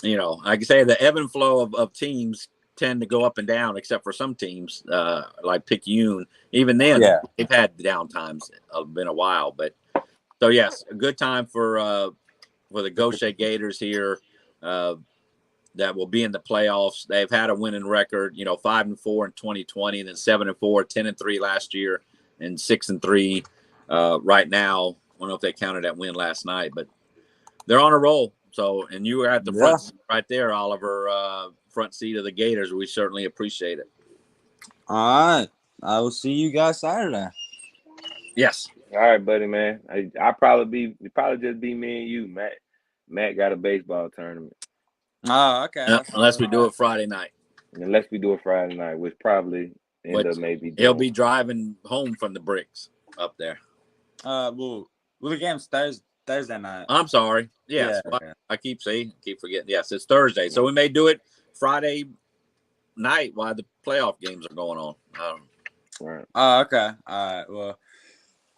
like I say, the ebb and flow of teams tend to go up and down, except for some teams like Picayune. Even then, they've had down times. It's been a while, but so yes, a good time for the Gaucher Gators here that will be in the playoffs. They've had a winning record, 5-4 in 2020, and then 7-4, 10-3 last year, and 6-3 right now. I don't know if they counted that win last night, but they're on a roll. So, and you were at the front seat right there, Oliver, front seat of the Gators. We certainly appreciate it. All right. I will see you guys Saturday. Yes. All right, buddy, man. It'd probably just be me and you, Matt. Matt got a baseball tournament. Oh, okay. Unless we do it Friday night. Unless we do it Friday night, which probably end up maybe. He'll be driving home from the bricks up there. Well, the game's Thursday night. I'm sorry. Yes, I keep forgetting. Yes, it's Thursday, so we may do it Friday night while the playoff games are going on. Right. Oh, okay. All right. Well,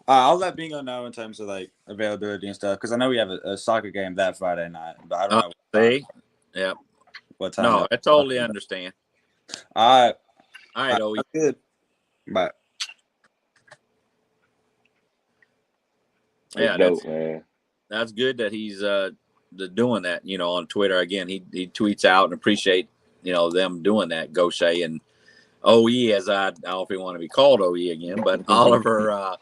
I'll let Bingo know in terms of like availability and stuff because I know we have a soccer game that Friday night, but I don't know. See? Yeah. What time? No, I totally understand. All right, Owie. Good. Bye. Yeah, dope, man. That's good that he's doing that. On Twitter again, he tweets out and appreciate them doing that. Gaucher and OE, as I don't know if he want to be called OE again, but Oliver.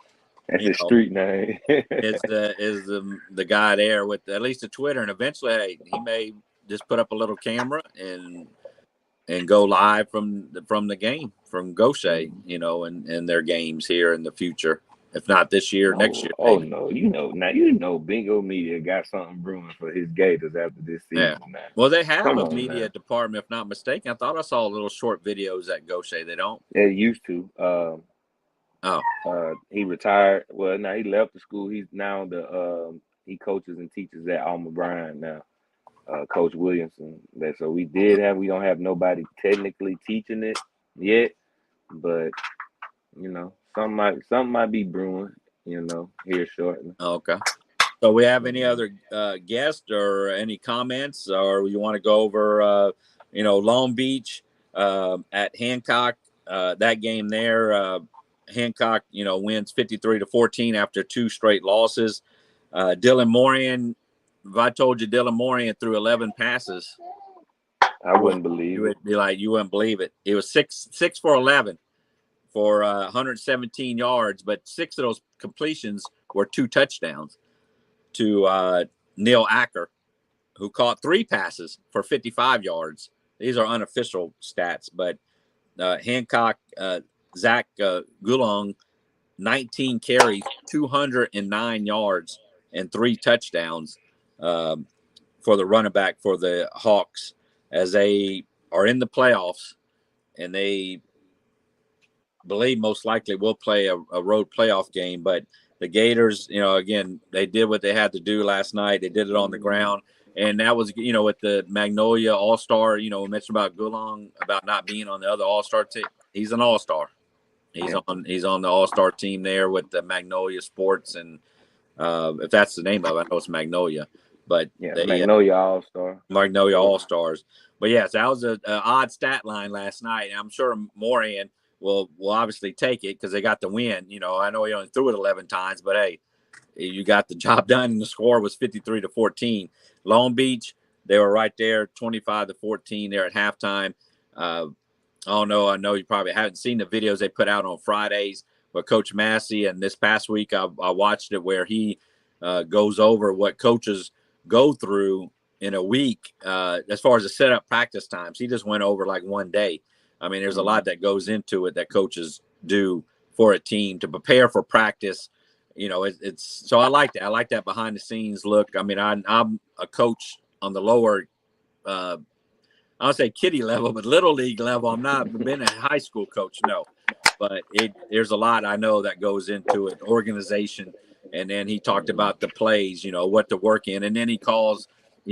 That's his street name. is the guy there with at least a Twitter, and eventually he may just put up a little camera and go live from the game from Gaucher, and their games here in the future. If not this year, next year. Maybe. No, now Bingo Media got something brewing for his Gators after this season. Yeah. Now. Well, they have a media department, if not mistaken. I thought I saw little short videos at Gaucher. They don't. They used to. Oh, He retired. Well, now he left the school. He's now he coaches and teaches at Alma Bryan now. Coach Williamson. So we don't have nobody technically teaching it yet, but something might be brewing, here shortly. okay. So we have any other guests or any comments, or you want to go over, Long Beach at Hancock? That game there, Hancock, wins 53-14 after 2 straight losses. Dylan Morian, if I told you Dylan Morian threw 11 passes, I wouldn't believe you would be like, you wouldn't believe it. It was 6 for 11 for 117 yards, but 6 of those completions were 2 touchdowns to Neil Acker, who caught 3 passes for 55 yards. These are unofficial stats, but Hancock, Zach Gulong, 19 carries, 209 yards, and 3 touchdowns for the running back for the Hawks as they are in the playoffs, and they believe most likely will play a road playoff game. But the Gators, again, they did what they had to do last night. They did it on the ground. And that was, with the Magnolia All-Star, we mentioned about Gulong, about not being on the other All-Star team. He's an All-Star. He's on the All-Star team there with the Magnolia Sports, and if that's the name of it, I know it's Magnolia. But Magnolia All-Star. Magnolia All-Stars. But yes, that was an odd stat line last night. And I'm sure Morian will obviously take it because they got the win. I know he only threw it 11 times, but hey, you got the job done, and the score was 53-14. Long Beach, they were right there, 25-14 there at halftime. I don't know. I know you probably haven't seen the videos they put out on Fridays, but Coach Massey, and this past week I watched it where he goes over what coaches go through in a week as far as the setup practice times. He just went over like one day. I mean, there's a lot that goes into it that coaches do for a team to prepare for practice. It's so I like that. I like that behind the scenes look. I mean, I'm a coach on the lower, I don't say kiddie level, but little league level. I'm not been a high school coach, no. But there's a lot I know that goes into it, organization. And then he talked about the plays, what to work in. And then he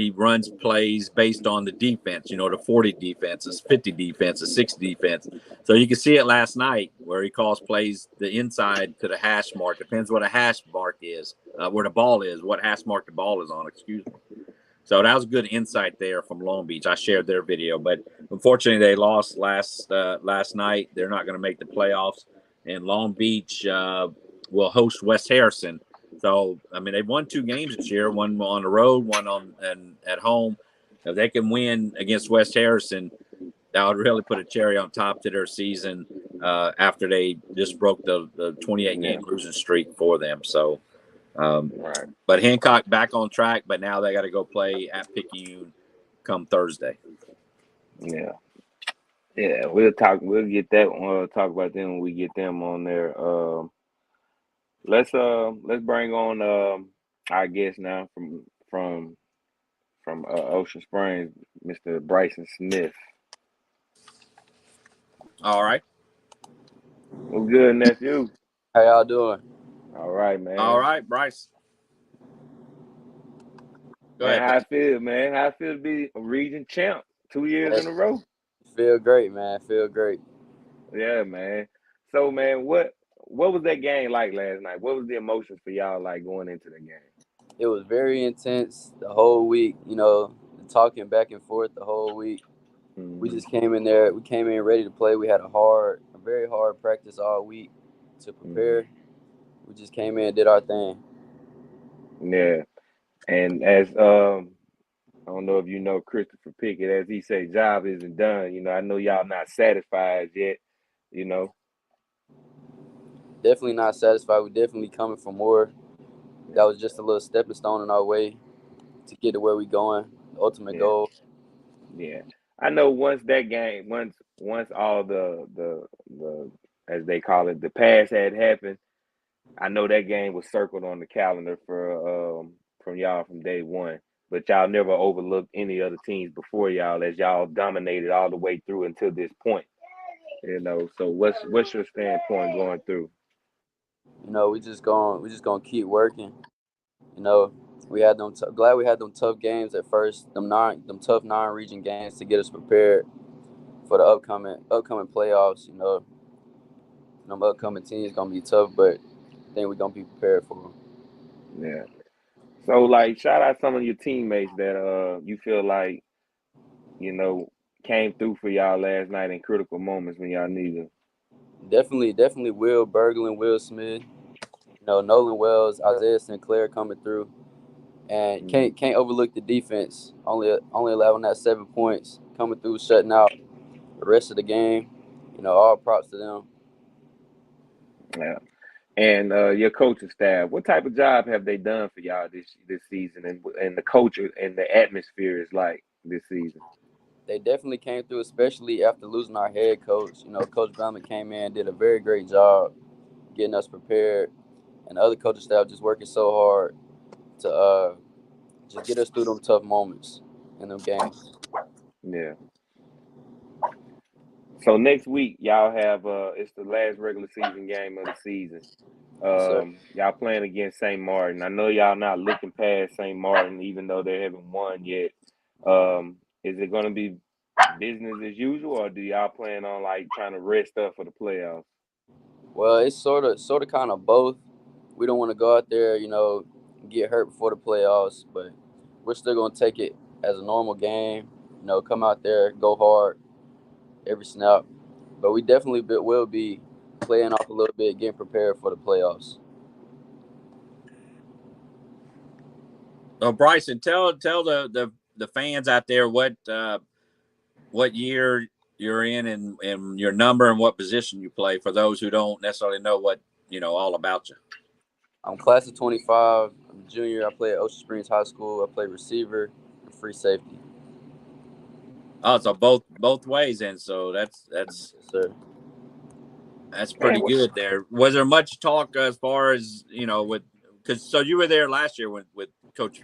runs plays based on the defense, the 40 defenses, 50 defenses, 60 defense. So you can see it last night where he calls plays the inside to the hash mark. Depends what a hash mark is, where the ball is, what hash mark the ball is on, excuse me. So that was good insight there from Long Beach. I shared their video, but unfortunately they lost last night. They're not going to make the playoffs. And Long Beach will host West Harrison. So, I mean, they've won 2 games this year, one on the road, one at home. If they can win against West Harrison, that would really put a cherry on top to their season after they just broke the 28-game losing streak for them. So, Right. But Hancock back on track, but now they got to go play at Picayune come Thursday. Yeah. Yeah, we'll get that one. We'll talk about them when we get them on there. Let's bring on our guest now from Ocean Springs, Mr. Bryson Smith. All right. Well, good, nephew. How y'all doing? All right, man. All right, Bryce. Go Man, ahead. how I feel, man? How I feel to be a region champ 2 years in a row? Feel great, man. Feel great. Yeah, man. So, man, what was that game like last night? What was the emotions for y'all like going into the game? It was very intense the whole week, talking back and forth the whole week. Mm-hmm. We just came in there. We came in ready to play. We had a very hard practice all week to prepare. Mm-hmm. We just came in and did our thing. Yeah. And as I don't know if you know Christopher Pickett, as he say, job isn't done. I know y'all not satisfied yet, Definitely not satisfied. We're definitely coming for more. That was just a little stepping stone in our way to get to where we're going, the ultimate goal. Yeah. I know once that game, once all the as they call it, the pass had happened, I know that game was circled on the calendar for from y'all from day one. But y'all never overlooked any other teams before y'all, as y'all dominated all the way through until this point. So what's your standpoint going through? You know, we just gonna keep working. You know, we had them. Glad we had them tough games at first. Them tough non-region games to get us prepared for the upcoming playoffs. You know, them upcoming teams gonna be tough, but I think we're gonna be prepared for them. Yeah. So like, shout out some of your teammates that you feel like you know came through for y'all last night in critical moments when y'all needed them. Definitely Will Berglund, Will Smith. You know, Nolan Wells, Isaiah Sinclair coming through, and can't overlook the defense. Only allowing that 7 points, coming through, shutting out the rest of the game. You know, all props to them. Yeah. And your coaching staff, what type of job have they done for y'all this season, and the culture and the atmosphere is like this season? They definitely came through, especially after losing our head coach. You know, Coach Bellman came in, did a very great job getting us prepared, and the other coaching staff just working so hard to just get us through them tough moments in them games. Yeah. So next week y'all have it's the last regular season game of the season. Yes, sir. Y'all playing against St. Martin. I know y'all not looking past St. Martin, even though they haven't won yet. Is it going to be business as usual, or do y'all plan on like trying to rest up for the playoffs? Well, it's sort of kind of both. We don't want to go out there, you know, get hurt before the playoffs, but we're still gonna take it as a normal game. You know, come out there, go hard every snap. But we definitely will be playing off a little bit, getting prepared for the playoffs. So Bryson, tell the fans out there what year you're in and your number and what position you play for those who don't necessarily know what all about you. I'm class of 25. I'm a junior. I play at Ocean Springs High School. I play receiver and free safety. Oh, so both ways, and so that's Yes, sir. That's pretty good there. Was there much talk as far as, because so you were there last year with Coach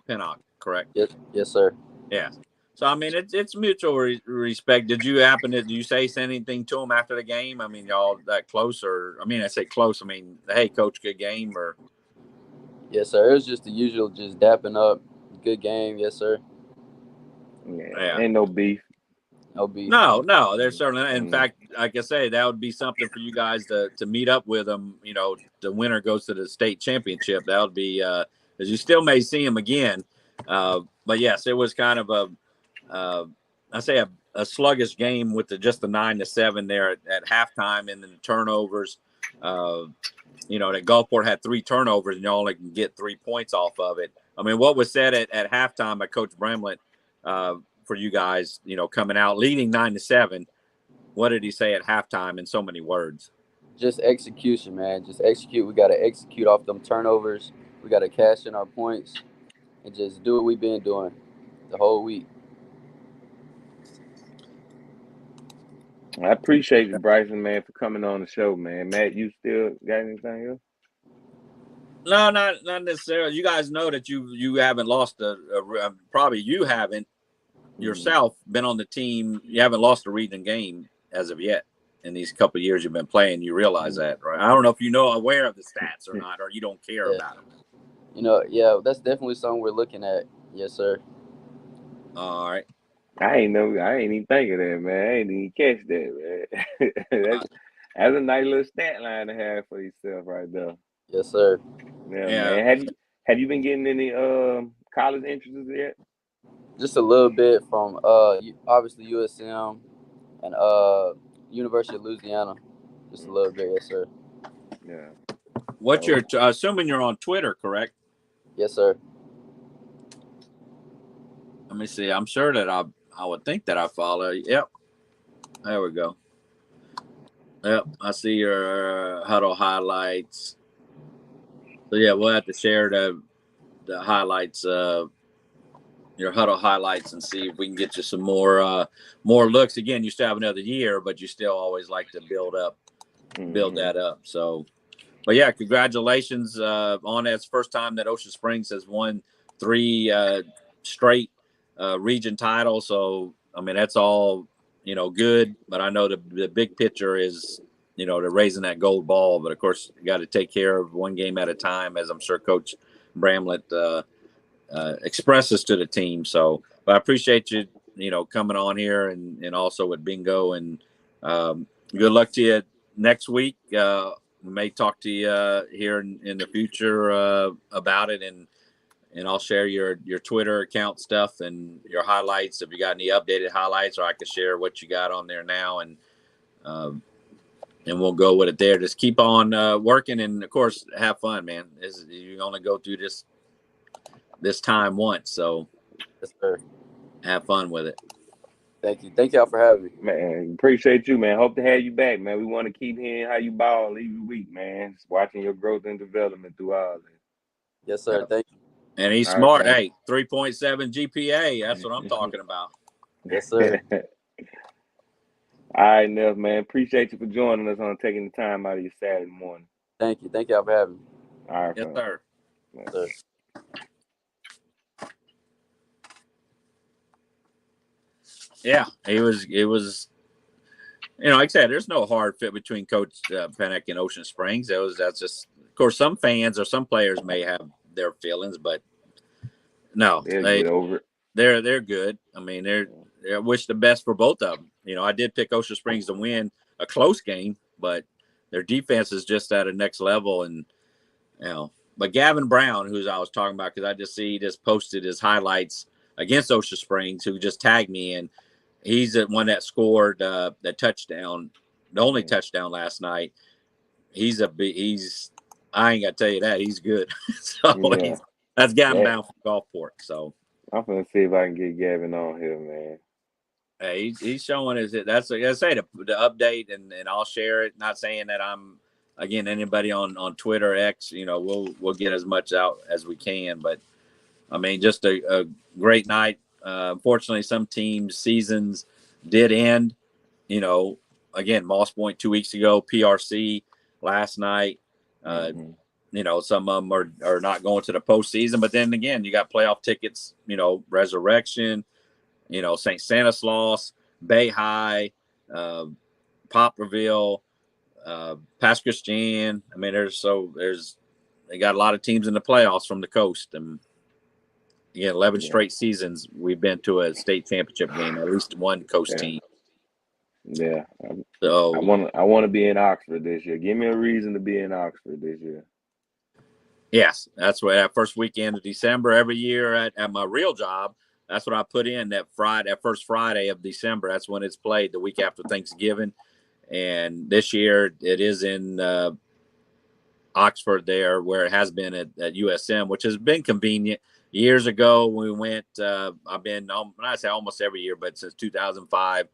Pinnock, correct? Yes, sir. Yeah. So, I mean, it's mutual respect. Did you say anything to him after the game? I mean, y'all that close, or, I mean, I say close. I mean, hey, coach, good game, or? Yes, sir. It was just the usual, just dapping up. Good game. Yes, sir. Yeah. Ain't no beef. No beef. No, there's certainly. In fact, like I say, that would be something for you guys to meet up with them. You know, the winner goes to the state championship. That would be, because you still may see him again. But yes, it was kind of a sluggish game with just the 9-7 there at halftime, and then the turnovers. That Gulfport had 3 turnovers, and you only can get 3 points off of it. I mean, what was said at halftime by Coach Bramlett for you guys, coming out leading 9-7? What did he say at halftime in so many words? Just execution, man. Just execute. We got to execute off them turnovers. We got to cash in our points and just do what we've been doing the whole week. I appreciate you, Bryson, man, for coming on the show, man. Matt, you still got anything else? No, not necessarily. You guys know that you haven't lost probably you haven't yourself been on the team. You haven't lost a region game as of yet in these couple of years you've been playing. You realize that, right? I don't know if aware of the stats or not, or you don't care about them. Yeah, that's definitely something we're looking at. Yes, sir. All right. I ain't even think of that, man. I ain't even catch that, man. That's a nice little stat line to have for yourself right there. Yes, sir. Yeah, man. Have you been getting any college interests yet? Just a little bit from obviously USM and University of Louisiana. Just a little bit, yes, sir. Yeah. What's your assuming you're on Twitter, correct? Yes, sir. Let me see. I'm sure that I would think that I follow. Yep. There we go. Yep. I see your huddle highlights. So yeah, we'll have to share the highlights, your huddle highlights, and see if we can get you some more looks. Again, you still have another year, but you still always like to build that up. So, but yeah, congratulations on that. It's the first time that Ocean Springs has won 3 straight region titles. So, I mean, that's all good. But I know the big picture is they're raising that gold ball. But of course, you got to take care of one game at a time, as I'm sure Coach Bramlett expresses to the team. So, but I appreciate you, coming on here and also with Bingo, and good luck to you next week. We may talk to you here in the future about it, and I'll share your Twitter account stuff and your highlights if you got any updated highlights, or I can share what you got on there now, and we'll go with it there. Just keep on working, and of course, have fun, man. You only go through this time once, so Yes, sir. have fun with it. Thank you. Thank y'all for having me. Man, appreciate you, man. Hope to have you back, man. We want to keep hearing how you ball every week, man. Just watching your growth and development through all this. Yes, sir. Thank you. And he's All smart. right, Hey, 3.7 GPA. That's what I'm talking about. Yes, sir. All right, Neff, man. Appreciate you for joining us on taking the time out of your Saturday morning. Thank you. Thank y'all for having me. All right, Yes, fam. sir. Yes, sir. Yeah, it was. Like I said, there's no hard fit between Coach Pennock and Ocean Springs. That's just, of course, some fans or some players may have their feelings, but no, They'll get over it. they're good. I mean, I wish the best for both of them. I did pick Ocean Springs to win a close game, but their defense is just at a next level. And but Gavin Brown, who I was talking about, because I just see he just posted his highlights against Ocean Springs, who just tagged me in. He's the one that scored the touchdown, the only touchdown last night. He's I ain't got to tell you that. He's good. So Yeah. that's Gavin Yeah. Brown from Gulfport. So I'm gonna see if I can get Gavin on here, man. hey, he's showing us it. That's like I say, the update, and I'll share it. Not saying that I'm, again, anybody on Twitter, X, we'll get as much out as we can. But I mean, just a great night. Unfortunately, some teams' seasons did end. Again, Moss Point 2 weeks ago, PRC last night. Some of them are not going to the postseason. But then again, you got playoff tickets. Resurrection. St. Stanislaus, Bay High, Poplarville, Pass Christian. I mean, they got a lot of teams in the playoffs from the coast, and again, 11 straight seasons we've been to a state championship game, at least one coast team. Yeah. So I want to be in Oxford this year. Give me a reason to be in Oxford this year. yes, that's what that first weekend of December every year at my real job. That's what I put in that first Friday of December. That's when it's played, the week after Thanksgiving. And this year it is in Oxford there, where it has been at USM, which has been convenient. Years ago when we went, I've been, I say almost every year, but since 2005,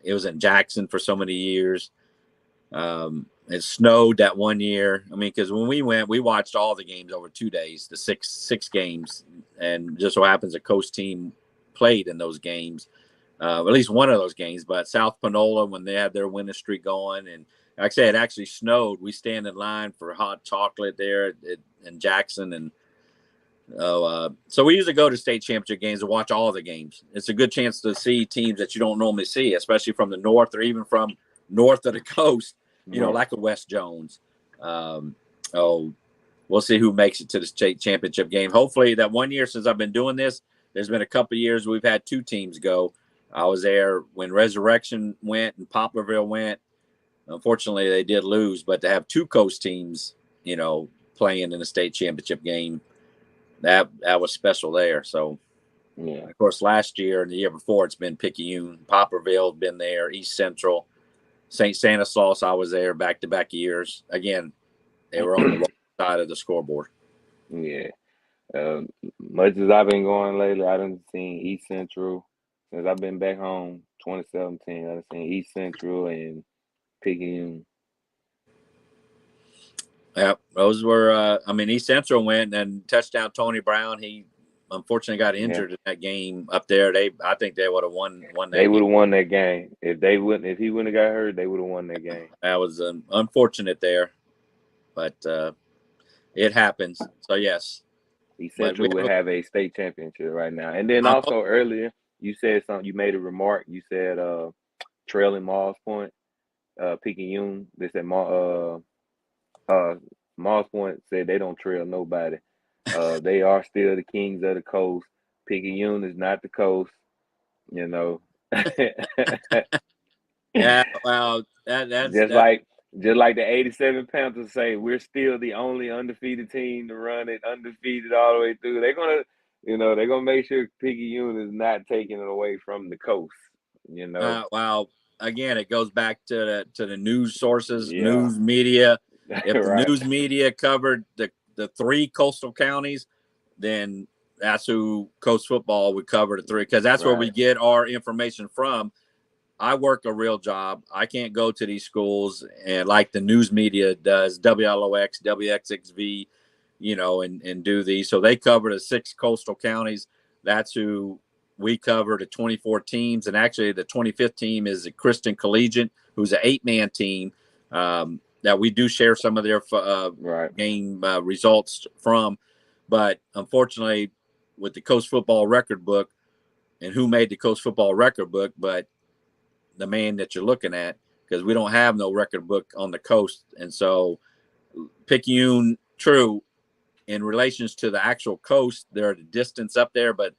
it was in Jackson for so many years. It snowed that one year. I mean, because when we went, we watched all the games over 2 days, the six games, and just so happens a coast team played in those games, at least one of those games. But South Panola, when they had their winning streak going, and like I said, it actually snowed. We stand in line for hot chocolate there in Jackson, and so we usually go to state championship games to watch all the games. It's a good chance to see teams that you don't normally see, especially from the north or even from north of the coast. Like a West Jones. We'll see who makes it to the state championship game. Hopefully, that 1 year since I've been doing this, there's been a couple of years we've had two teams go. I was there when Resurrection went and Poplarville went. Unfortunately, they did lose, but to have two coast teams, playing in the state championship game, that was special there. So, of course, last year and the year before, it's been Picayune, Poplarville, been there, East Central. St. Stanislaus, I was there back-to-back years. Again, they were on the wrong side of the scoreboard. Yeah. Much as I've been going lately, I done seen East Central. Since I've been back home, 2017, I done seen East Central and Picayune. Yeah, those were, East Central went and touchdown Tony Brown. He unfortunately got injured in that game up there. I think they would have won that They would have game. won that game. If he wouldn't have got hurt, they would have won that game. That was unfortunate there, but it happens. So yes, East Central would have a state championship right now. And then also earlier, you said something. You made a remark. You said trailing Moss Point. Picayune. They said Moss Point said they don't trail nobody. They are still the kings of the coast. Picayune is not the coast, you know. Yeah, well, that's Just like the 87 Panthers say, we're still the only undefeated team to run it undefeated all the way through. They're gonna make sure Picayune is not taking it away from the coast. well, again, it goes back to the news sources, Yeah. news media. If the Right. news media covered the 3 coastal counties, then that's who Coast Football would cover the 3, because that's where we Right. get our information from. I work a real job. I can't go to these schools and like the news media does, WLOX, WXXV, and do these. So they cover the 6 coastal counties. That's who we cover, the 24 teams. And actually, the 25th team is the Christian Collegiate, who's an 8-man team that we do share some of their Right. game results from. But unfortunately, with the Coast Football record book, and who made the Coast Football record book, but the man that you're looking at, because we don't have no record book on the coast. And so Picayune, true, in relations to the actual coast, they're at a distance up there, but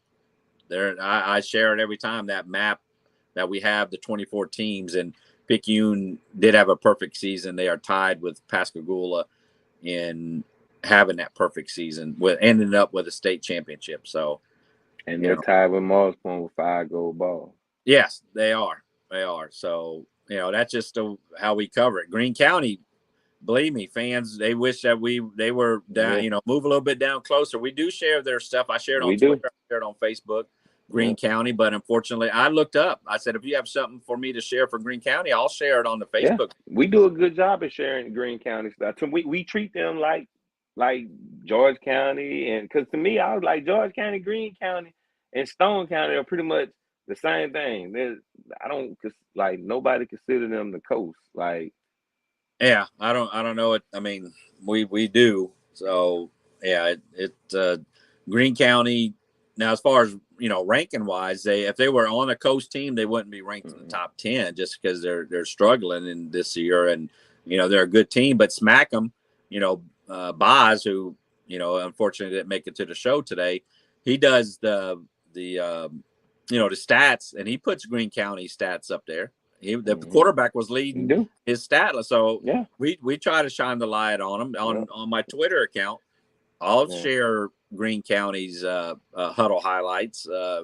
I share it every time, that map that we have, the 24 teams, and Picayune did have a perfect season. They are tied with Pascagoula in having that perfect season, with ending up with a state championship. So, And they're tied with Moss Point with 5 gold balls. Yes, they are. They are. So, that's just how we cover it. Greene County, believe me, fans, they wish that they were down, move a little bit down closer. We do share their stuff. I share it on Twitter. I share it on Facebook, Greene County. But unfortunately, I looked up. I said, if you have something for me to share for Greene County, I'll share it on the Facebook. Yeah, we do a good job of sharing Greene County stuff. We treat them like George County, and because to me, I was like, George County, Greene County, and Stone County are pretty much the same thing. Nobody consider them the coast. Yeah, I don't know it. I mean, we do. So yeah, Greene County. Now, as far as ranking wise, if they were on a coast team, they wouldn't be ranked in the top 10 just because they're struggling in this year, and they're a good team. But Smackham, Boz, who unfortunately didn't make it to the show today, he does the stats, and he puts Greene County stats up there. The quarterback was leading his stat. So we try to shine the light on him on my Twitter account. I'll share Greene County's huddle highlights. I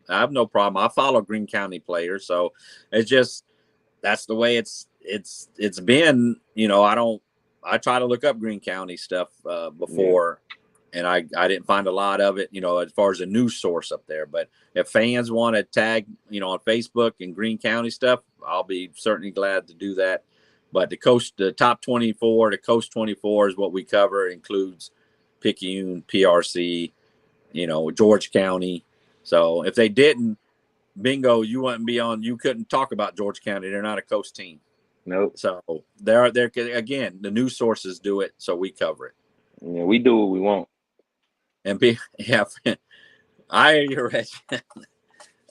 have no problem. I follow Greene County players, so it's just that's the way it's been. I try to look up Greene County stuff before. And I didn't find a lot of it, as far as a news source up there. But if fans want to tag, on Facebook and Greene County stuff, I'll be certainly glad to do that. But the top 24, the Coast 24 is what we cover. It includes Picayune, PRC, George County. So if they didn't, bingo, you wouldn't be on. You couldn't talk about George County. They're not a coast team. Nope. So they're again, the news sources do it, so we cover it. Yeah, we do what we want. And I hear you, Reg.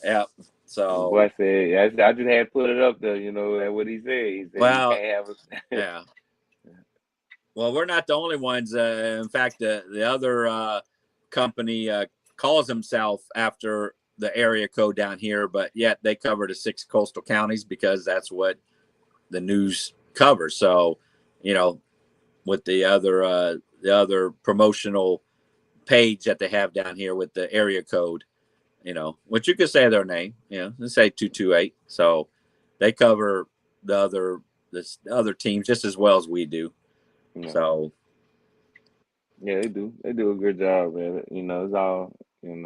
Yeah. So boy said, I just had to put it up there, that's what he said. He said, well, you can't have yeah. Well, we're not the only ones. In fact, the other company calls himself after the area code down here, but yet they cover the 6 coastal counties because that's what the news covers. So, with the other promotional page that they have down here with the area code, which you could say their name, let's say 228. So they cover the other teams just as well as we do. Yeah. So yeah, they do a good job at it. It's all and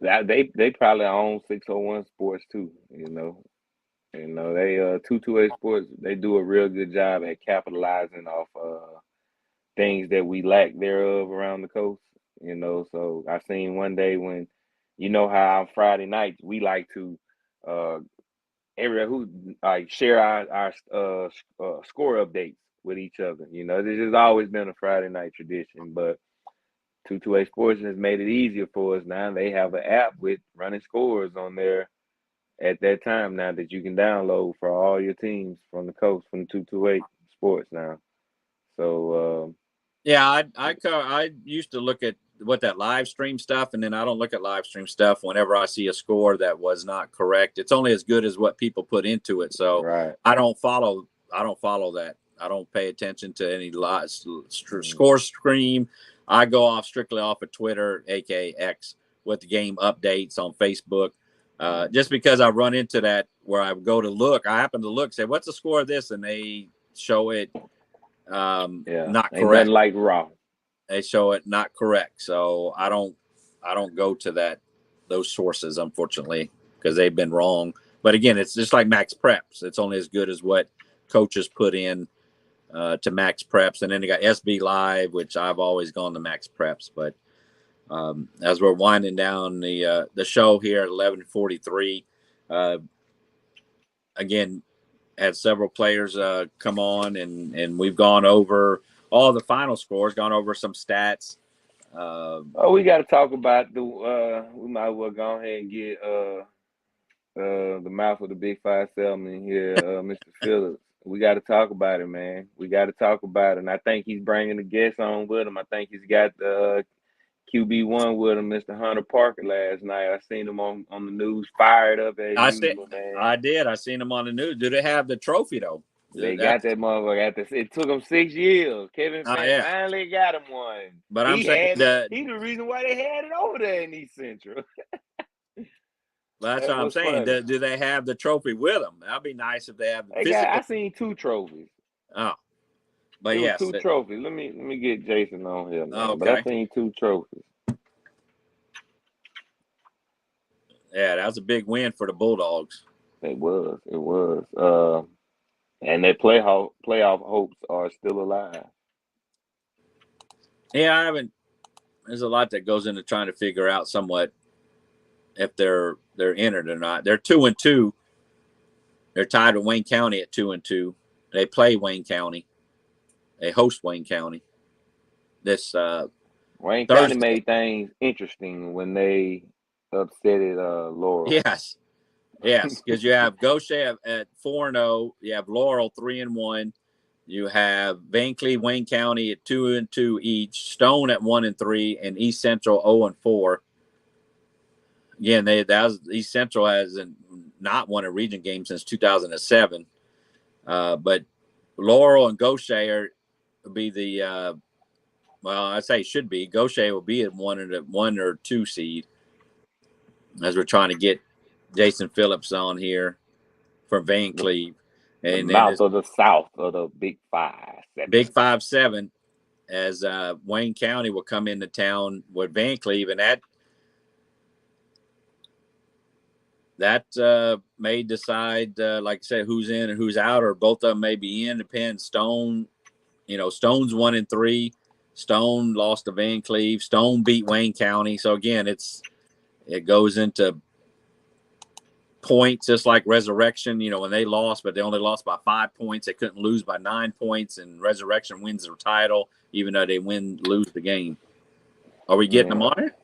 they probably own 601 Sports too. They 228 Sports, they do a real good job at capitalizing off things that we lack thereof around the coast. So I seen one day when how on Friday nights we like to share our score updates with each other. This has always been a Friday night tradition, but 228 Sports has made it easier for us now. They have an app with running scores on there at that time now that you can download for all your teams from the coast from 228 Sports now. So Yeah, I used to look at what that live stream stuff, and then I don't look at live stream stuff whenever I see a score that was not correct. It's only as good as what people put into it. So right. I don't follow that. I don't pay attention to any score stream. I go off strictly off of Twitter, aka X, with the game updates on Facebook. Just because I run into that where I go to look, I happen to look, say, what's the score of this? And they show it not Ain't correct. nothing like raw. They show it not correct. So I don't go to those sources, unfortunately, because they've been wrong. But again, it's just like Max Preps. It's only as good as what coaches put in to Max Preps. And then they got SB Live, which I've always gone to Max Preps. But as we're winding down the show here at 11:43, again, had several players come on, and we've gone over all the final scores, gone over some stats. We got to talk about we might as well go ahead and get the mouth of the Big 5-7 in here, Mr. Phillips. We got to talk about it, man. We got to talk about it, and I think he's bringing the guests on with him. I think he's got the QB1 with him, Mr. Hunter Parker, last night. I seen him on the news, fired up as usual, man. I did. I seen him on the news. Do they have the trophy though? They got that motherfucker. It took him 6 years. Kevin finally got him one. But I'm saying he's the reason why they had it over there in East Central. That's what I'm saying. Do they have the trophy with them? That'd be nice if they have the physical. I seen 2 trophies. Oh, but yes, 2 trophies. Let me get Jason on here, man. Okay. But I seen 2 trophies. Yeah, that was a big win for the Bulldogs. It was. And their playoff hopes are still alive. Yeah, there's a lot that goes into trying to figure out somewhat if they're entered or not. They're 2-2. They're tied with Wayne County at 2-2. They play Wayne County. They host Wayne County. This Wayne Thursday. County made things interesting when they upsetted Laurel. Yes, because you have Gaucher at 4-0. You have Laurel 3-1. You have Van Cleve, Wayne County at 2-2 each. Stone at 1-3, and East Central 0-4. Again, East Central has not won a region game since 2007. But Laurel and Gaucher will be the I say should be. Gaucher will be at 1 or 2 seed, as we're trying to get Jason Phillips on here from Van Cleve. And the mouth of the South of the Big 5-7. Big 5-7, as Wayne County will come into town with Van Cleve, and that may decide, like I said, who's in and who's out, or both of them may be in. Depends. Stone's 1-3. Stone lost to Van Cleve. Stone beat Wayne County. So again, it goes into points, just like Resurrection. When they lost, but they only lost by 5 points. They couldn't lose by 9 points, and Resurrection wins their title, even though they lose the game. Are we getting them on it?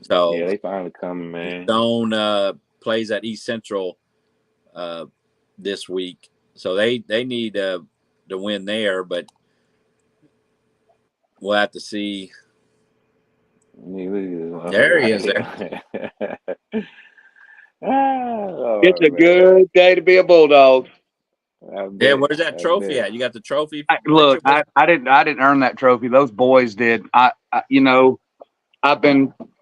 So yeah, they finally coming, man. Stone plays at East Central this week, so they need to win there, but we'll have to see. There he is. There. It's a good day to be a Bulldog. Yeah, where's that trophy at? You got the trophy? Look, I didn't earn that trophy. Those boys did.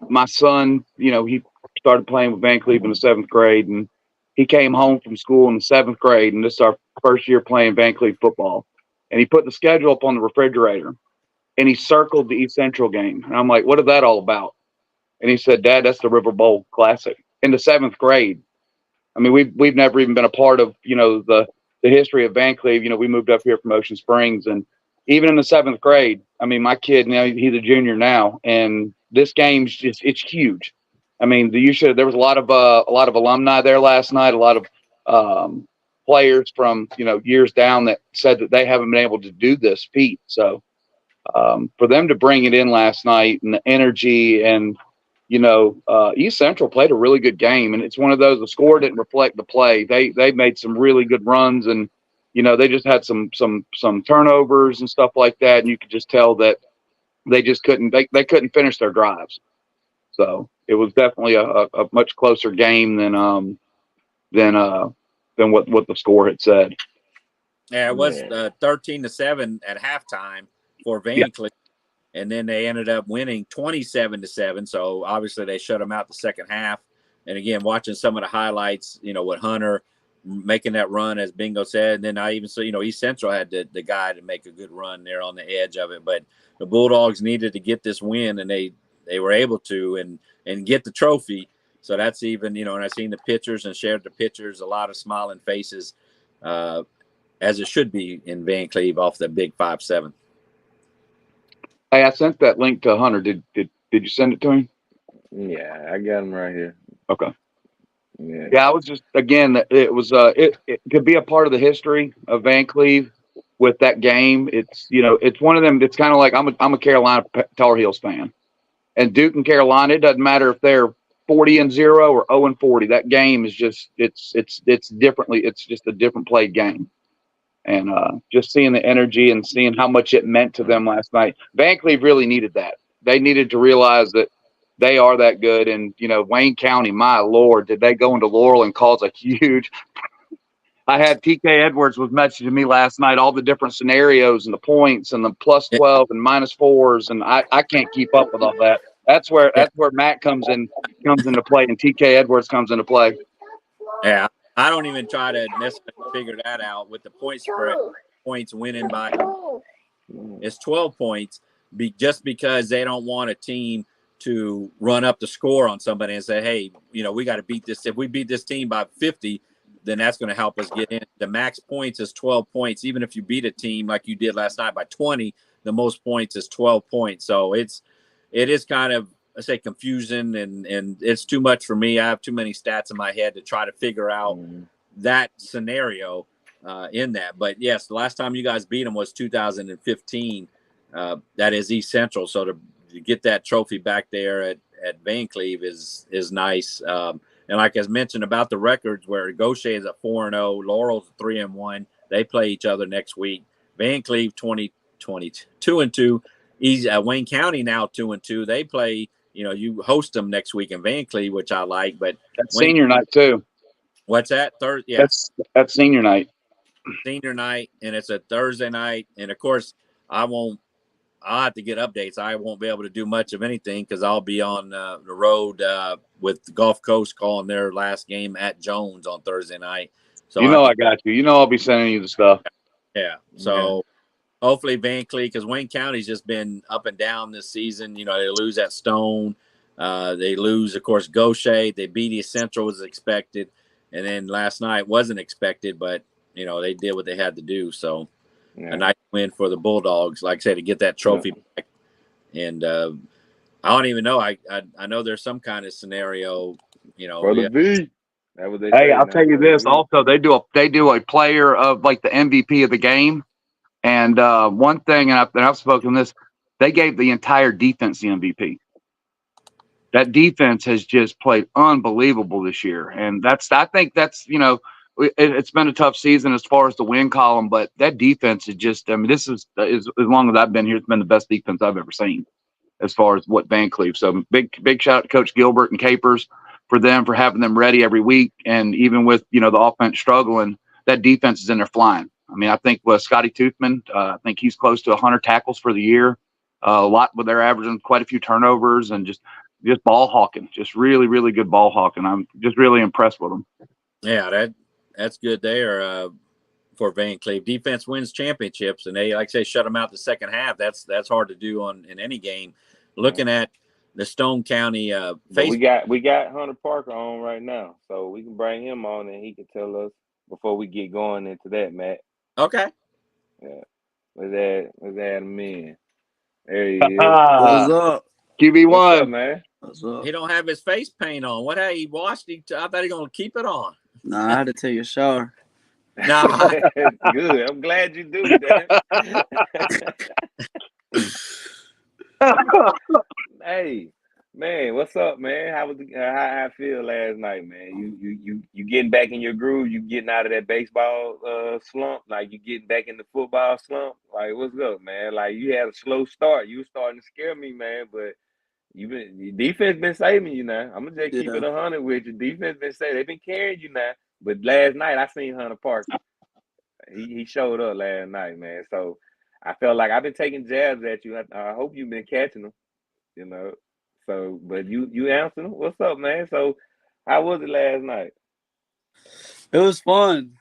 My son, he started playing with Van Cleve in the 7th grade, and he came home from school in the 7th grade, and this is our first year playing Van Cleve football. And he put the schedule up on the refrigerator, and he circled the East Central game. And I'm like, what is that all about? And he said, Dad, that's the River Bowl Classic. In the 7th grade. I mean, we've never even been a part of, the history of Van Cleve. We moved up here from Ocean Springs, and even in the 7th grade, I mean, my kid now, he's a junior now, and this game's it's huge. I mean, there was a lot of alumni there last night, a lot of players from, years down that said that they haven't been able to do this feat. So for them to bring it in last night, and the energy, and East Central played a really good game, and it's one of those. The score didn't reflect the play. They made some really good runs, and they just had some turnovers and stuff like that, and you could just tell that they just couldn't they couldn't finish their drives. So it was definitely a much closer game than what the score had said. Yeah, it was 13-7 at halftime for Van Cleve. And then they ended up winning 27-7. So obviously they shut them out the second half. And again, watching some of the highlights, with Hunter making that run, as Bingo said. And then I even saw, East Central had the guy to make a good run there on the edge of it. But the Bulldogs needed to get this win, and they were able to and get the trophy. So that's even, and I seen the pictures and shared the pictures, a lot of smiling faces, as it should be in Van Cleve off the big 5-7. Hey, I sent that link to Hunter. Did you send it to him? Yeah, I got him right here. Okay. Yeah. I was just, again, it was it could be a part of the history of Van Cleve with that game. It's it's one of them. It's kind of like I'm a Carolina Tar Heels fan, and Duke and Carolina. It doesn't matter if they're 40-0 or 0-40. That game is just it's differently. It's just a different played game. And just seeing the energy and seeing how much it meant to them last night. Van Cleve really needed that. They needed to realize that they are that good. And, Wayne County, my Lord, did they go into Laurel and cause a huge – I had TK Edwards was messaging me last night, all the different scenarios and the points and the plus 12 and minus 4s. And I can't keep up with all that. That's where Matt comes into play, and TK Edwards comes into play. Yeah. I don't even try to necessarily figure that out with the point spread. Points winning by it's 12 points, just because they don't want a team to run up the score on somebody and say, hey, we got to beat this. If we beat this team by 50, then that's going to help us get in. The max points is 12 points. Even if you beat a team like you did last night by 20, the most points is 12 points. So it is kind of, I say, confusion, and it's too much for me. I have too many stats in my head to try to figure out that scenario in that. But yes, the last time you guys beat them was 2015. That is East Central. So to get that trophy back there at Van Cleve is nice. And like I mentioned about the records, where Gaucher is at 4-0, Laurel's 3-1. They play each other next week. Van Cleve 2-2. Wayne County now 2-2. They play. You host them next week in Van Cleve, which I like. But that's senior night too. What's that? Thursday? Yeah, that's senior night. Senior night, and it's a Thursday night. And of course, I'll have to get updates. I won't be able to do much of anything because I'll be on the road with the Gulf Coast calling their last game at Jones on Thursday night. So I got you. I'll be sending you the stuff. Yeah. So. Hopefully Van Cleve, because Wayne County's just been up and down this season. They lose at Stone. They lose, of course, Gaucher. They beat East Central as expected. And then last night wasn't expected, but, they did what they had to do. So a nice win for the Bulldogs, like I said, to get that trophy back. And I don't even know. I know there's some kind of scenario, For the V. That was hey, I'll tell you this. Also, they do a player of like the MVP of the game. And one thing, and I've spoken this, they gave the entire defense the MVP. That defense has just played unbelievable this year, and I think that's it's been a tough season as far as the win column, but that defense is just, this is as long as I've been here, it's been the best defense I've ever seen as far as what Van Cleve. So big shout out to Coach Gilbert and Capers for having them ready every week, and even with the offense struggling, that defense is in there flying. I think with Scotty Toothman, I think he's close to 100 tackles for the year. A lot, but they're averaging quite a few turnovers and just ball hawking, just really, really good ball hawking. I'm just really impressed with them. Yeah, that's good there for Van Cleve. Defense wins championships, and they, like I say, shut them out the second half. That's hard to do in any game. Looking at the Stone County Facebook. We got Hunter Parker on right now, so we can bring him on and he can tell us before we get going into that, Matt. Okay. Yeah. Let's add him in. There he is. What's up? QB1. What's up, man? What's up? He don't have his face paint on. What? He washed it. I thought he gonna keep it on. Nah, I had to take a shower. No. Good. I'm glad you do that. Hey, Man, what's up, man? How was how I feel last night, man? You getting back in your groove? You getting out of that baseball slump? Like you getting back in the football slump? Like what's up, man? Like you had a slow start. You was starting to scare me, man. But your defense been saving you now. I'm gonna just keep Yeah. it 100 with you. Defense been saving. They've been carrying you now. But last night I seen Hunter Parker. He showed up last night, man. So I felt like I've been taking jabs at you. I hope you've been catching them. You know. So, but you answered him. What's up, man? So, how was it last night? It was fun.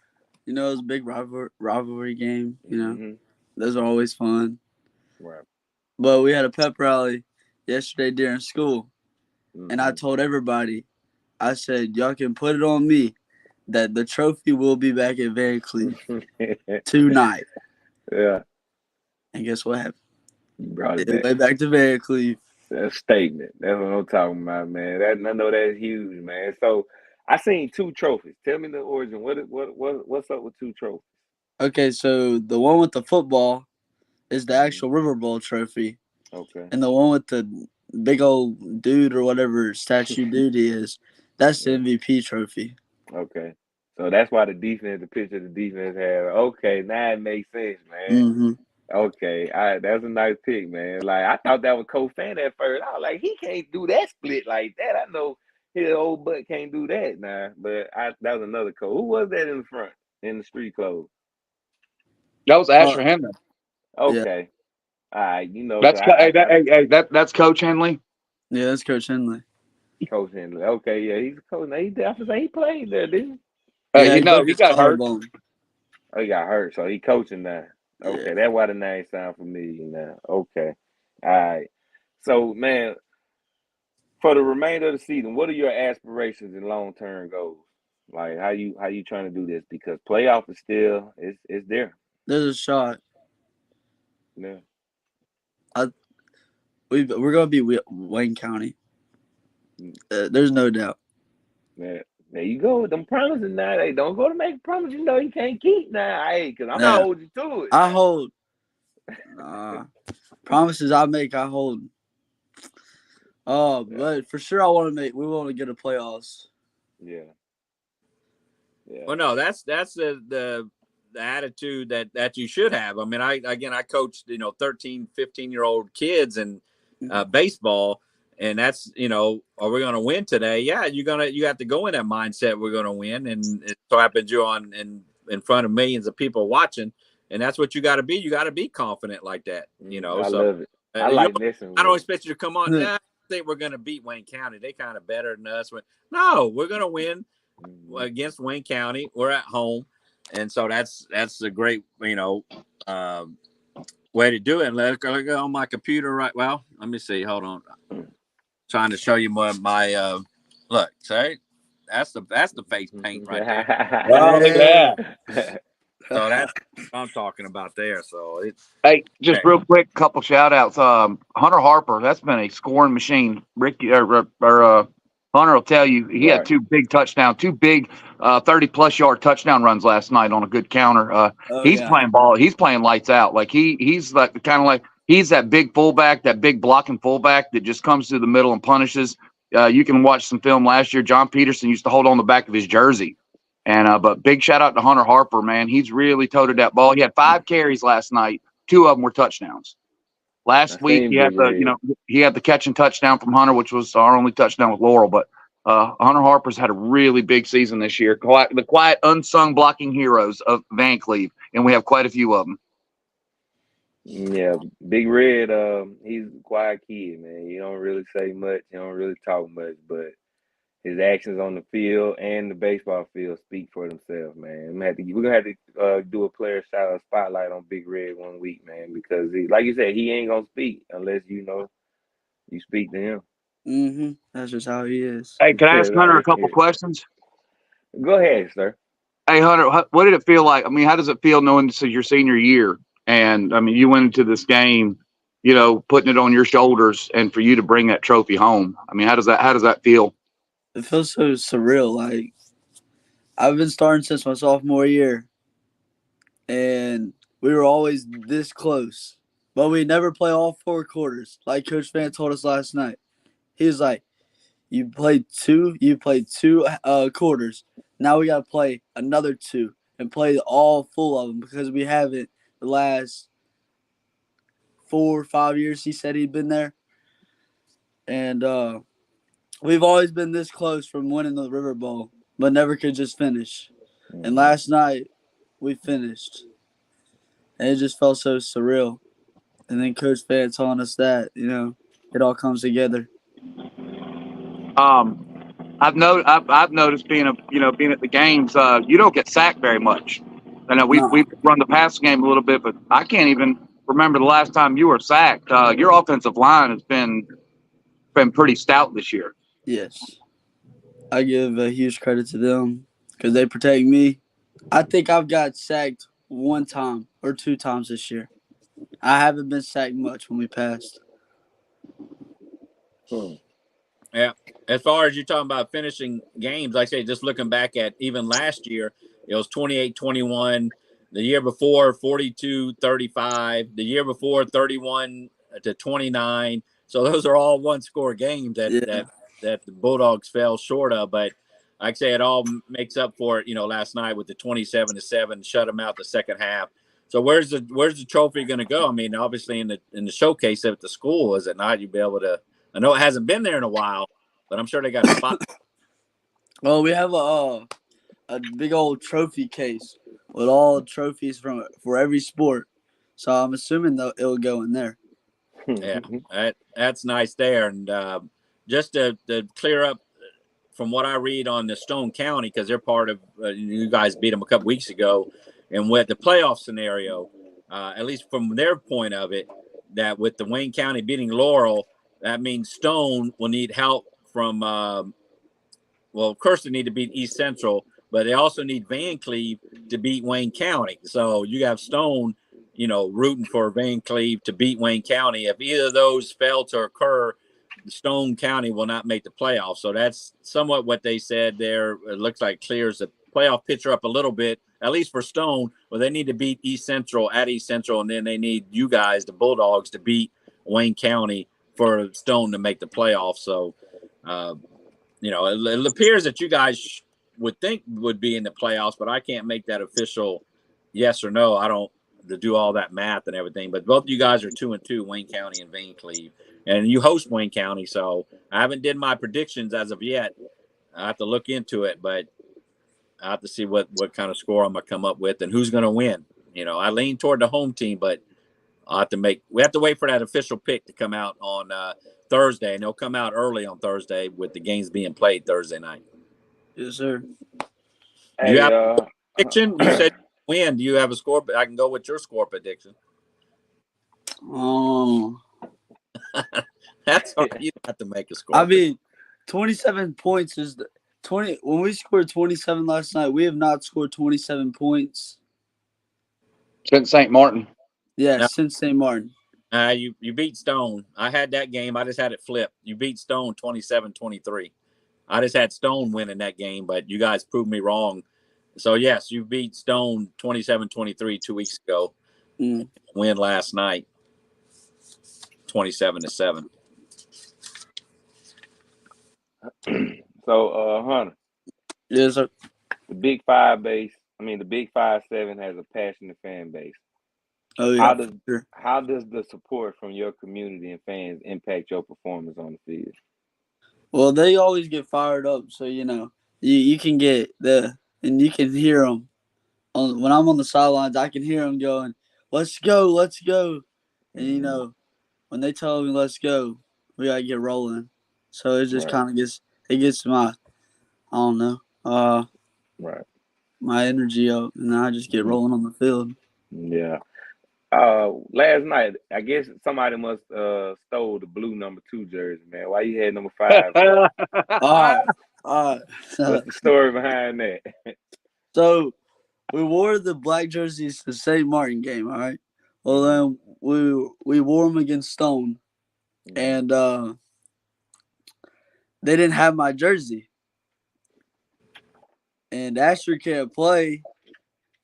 You know, it was a big rivalry game. You know, Mm-hmm. those are always fun. Right. But we had a pep rally yesterday during school, and I Mm-hmm. told everybody, I said, y'all can put it on me that the trophy will be back at Van Cleef tonight. Yeah, And guess what happened? you brought it It back. went back to Van Cleef. That's a statement. That's what I'm talking about, man. I know that's huge, man. So, I seen 2 trophies. Tell me the origin. What's up with 2 trophies? Okay, so the one with the football is the Mm-hmm. actual River Bowl trophy, Okay. and the one with the big old dude or whatever statue dude is, that's the Yeah. MVP trophy. Okay. So that's why the picture the defense had. Okay, now it makes sense, man. Mm-hmm. Okay, that's a nice pick, man. Like I thought that was Fan at first. I was like, he can't do that split like that. I know his old butt can't do that now. But that was another Who was that in the front in the street clothes? That was Uh, Asher Henry. yeah, Okay, all right. You know, That's cause that's Coach Henley. yeah, that's Coach Henley. Coach Henley. Okay, yeah, he's a coach. Now, I was say he played there, didn't Yeah, You he know, broke he his got hurt. collarbone. he? Oh, he got hurt, so he coaching now. Yeah. Okay, that's why the name sound familiar now. Okay, all right. So, man, for the remainder of the season, what are your aspirations and long term goals? Like how you trying to do this? Because playoff is still it's there. There's a shot. Yeah. We're gonna beat Wayne County. Mm, There's no doubt. yeah. There you go. Them promises now. They don't go to make promises you know you can't keep now. Hey, because I'm not Yeah, holding you to it I now. hold. Promises I make, I hold. Oh, Yeah. but for sure, we want to get a playoffs. Yeah. Yeah. Well, no, that's the attitude that you should have. I mean, I coached 13, 15-year-old kids in baseball, and that's are we going to win today? Yeah, you have to go in that mindset. We're going to win, and it so happens you're on in front of millions of people watching, and that's what you got to be. You got to be confident like that. I So love it. I like messing I with don't it. expect you to come on. I think we're going to beat Wayne County. They kind of better than us. No, we're going to win against Wayne County. We're at home, and so that's a great way to do it. Let go on my computer right. Well, let me see. Hold on. Trying to show you my look. Sorry, that's the face paint right there. Oh, look at that. So that's what I'm talking about there. So it's Hey, just real quick, couple shout outs. Hunter Harper, that's been a scoring machine. Ricky Hunter will tell you he had Right. 2 big touchdowns, 2 big 30+ yard touchdown runs last night on a good counter. He's playing ball. He's playing lights out. Like he's like kind of like he's that big fullback, that big blocking fullback that just comes through the middle and punishes. You can watch some film last year. John Peterson used to hold on the back of his jersey. And but big shout out to Hunter Harper, man. He's really toted that ball. He had 5 carries last night. 2 of them were touchdowns. Last I week seen he had Big Red. he had the catch and touchdown from Hunter, which was our only touchdown with Laurel. But Hunter Harper's had a really big season this year. The quiet, unsung blocking heroes of Van Cleve, and we have quite a few of them. Yeah, Big Red. He's a quiet kid, man. He don't really say much. He don't really talk much, but his actions on the field and the baseball field speak for themselves, man. We're gonna have to do a player spotlight on Big Red one week, man, because like you said, he ain't gonna speak unless you speak to him. Mm-hmm. That's just how he is. Hey, can I ask Hunter a Like, couple questions? go ahead, sir. Hey, Hunter, what did it feel like? I mean, how does it feel knowing this is your senior year? And I mean, you went into this game, putting it on your shoulders, and for you to bring that trophy home. I mean, how does that feel? It feels so surreal. Like I've been starting since my sophomore year, and we were always this close, but we never play all 4 quarters, like Coach Van told us last night. He was like, You played two quarters. Now we got to play another two and play all full of them because we haven't the last 4 or 5 years. He said he'd been there, and we've always been this close from winning the River Bowl, but never could just finish. And last night we finished, and it just felt so surreal. And then Coach Fan telling us that it all comes together. I've noticed being at the games, you don't get sacked very much. I know we've run the pass game a little bit, but I can't even remember the last time you were sacked. Your offensive line has been pretty stout this year. Yes, I give a huge credit to them because they protect me. I think I've got sacked 1 time or 2 times this year. I haven't been sacked much when we passed. Yeah. As far as you're talking about finishing games, like I say, just looking back at even last year, it was 28-21. The year before, 42-35. The year before, 31-29. So those are all one-score games that the Bulldogs fell short of. But like I say, it all makes up for it. Last night with the 27-7, shut them out the second half. So where's the trophy going to go? I mean, obviously in the showcase at the school, is it not? You'll be able to. I know it hasn't been there in a while, but I'm sure they got a spot. Well, we have a big old trophy case with all trophies for every sport. So I'm assuming it'll go in there. Yeah, that's nice there. And just to clear up from what I read on the Stone County, because they're part of you guys beat them a couple weeks ago, and with the playoff scenario, at least from their point of it, that with the Wayne County beating Laurel, that means Stone will need help from, of course they need to beat East Central, but they also need Van Cleve to beat Wayne County. So you have Stone, rooting for Van Cleve to beat Wayne County. If either of those fail to occur, Stone County will not make the playoffs. So that's somewhat what they said there. It looks like clears the playoff picture up a little bit, at least for Stone. Well, they need to beat East Central at East Central, and then they need you guys, the Bulldogs, to beat Wayne County for Stone to make the playoffs. So, it appears that you guys would think would be in the playoffs, but I can't make that official yes or no. I don't to do all that math and everything, but both of you guys are 2-2, Wayne County and Van Cleve, and you host Wayne County. So I haven't did my predictions as of yet. I have to look into it, but I have to see what kind of score I'm going to come up with and who's going to win. I lean toward the home team, but we have to wait for that official pick to come out on Thursday, and they'll come out early on Thursday with the games being played Thursday night. Yes, sir. Do you have a prediction? You said win. Do you have a score? I can go with your score prediction. Oh. That's all right. You don't have to make a score. I mean, 27 points is 20. When we scored 27 last night, we have not scored 27 points Since St. Martin. Yeah, No. since St. Martin. You beat Stone. I had that game. I just had it flipped. You beat Stone 27-23. I just had Stone winning that game, but you guys proved me wrong. So, yes, you beat Stone 27-23 2 weeks ago. Win last night 27-7. So, Hunter. Yes, sir. The Big 5-7 has a passionate fan base. Oh, yeah. How does the support from your community and fans impact your performance on the field? Well, they always get fired up, so you can get and you can hear them. When I'm on the sidelines, I can hear them going, "Let's go, let's go," and when they tell me "Let's go," we gotta get rolling. So it just kind of gets my, I don't know, my energy up, and I just get rolling on the field. Yeah. Last night, I guess somebody must stole the blue number 2 jersey, man. Why you had number 5? All right. What's the story behind that? So we wore the black jerseys to the St. Martin game, all right? Well, then we wore them against Stone, and they didn't have my jersey. And Asher can't play,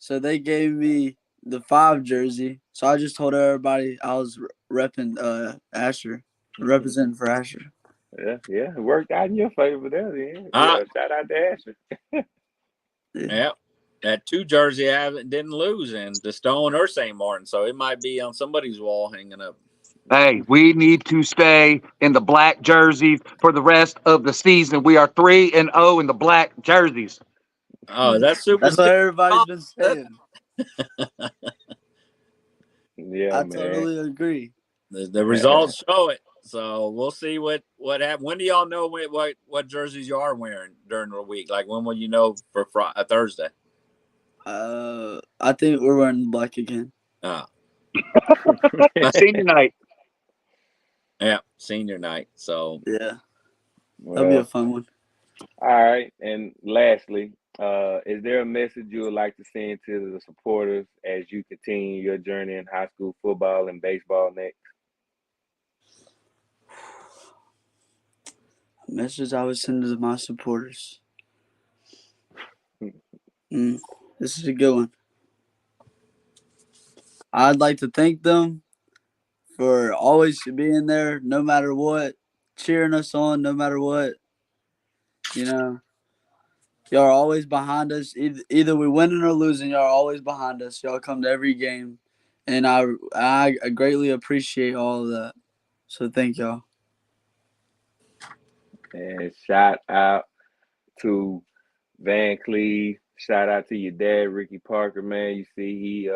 so they gave me the 5 jersey. So I just told everybody I was repping Asher, representing for Asher. Yeah, yeah, it worked out in your favor there. Then. Uh, Yeah, shout out to Asher. yeah. That 2 jersey didn't lose in the Stone or St. Martin, so it might be on somebody's wall hanging up. Hey, we need to stay in the black jerseys for the rest of the season. We are 3-0 in the black jerseys. Oh, that's super. That's what everybody's been saying. Yeah, I man. totally agree. The results show it. So we'll see what happens. When do y'all know what jerseys you are wearing during the week? Like when will you know for Thursday? I think we're wearing black again. Senior night. Yeah, senior night. So Yeah, that'll be a fun one. All right, and lastly, is there a message you would like to send to the supporters as you continue your journey in high school football and baseball next? A message I would send to my supporters. This is a good one. I'd like to thank them for always being there, no matter what, cheering us on, no matter what. You know, y'all are always behind us. Either we winning or losing, y'all are always behind us. Y'all come to every game, and I greatly appreciate all of that. So thank y'all. And shout out to Van Cleve. Shout out to your dad, Ricky Parker, man. You see, he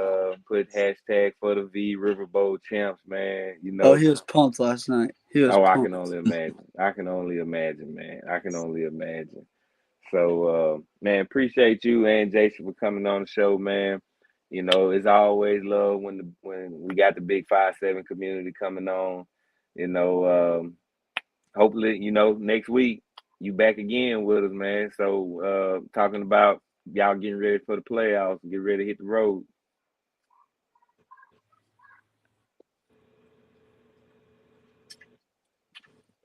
put hashtag for the V River Bowl champs, man. You know. Oh, he was pumped last night. He was pumped. I can only imagine. I can only imagine, man. I can only imagine. So, man, appreciate you and Jason for coming on the show, man. You know, it's always love when we got the big 5-7 community coming on. You know, hopefully, you know, next week you back again with us, man. So, talking about y'all getting ready for the playoffs, get ready to hit the road.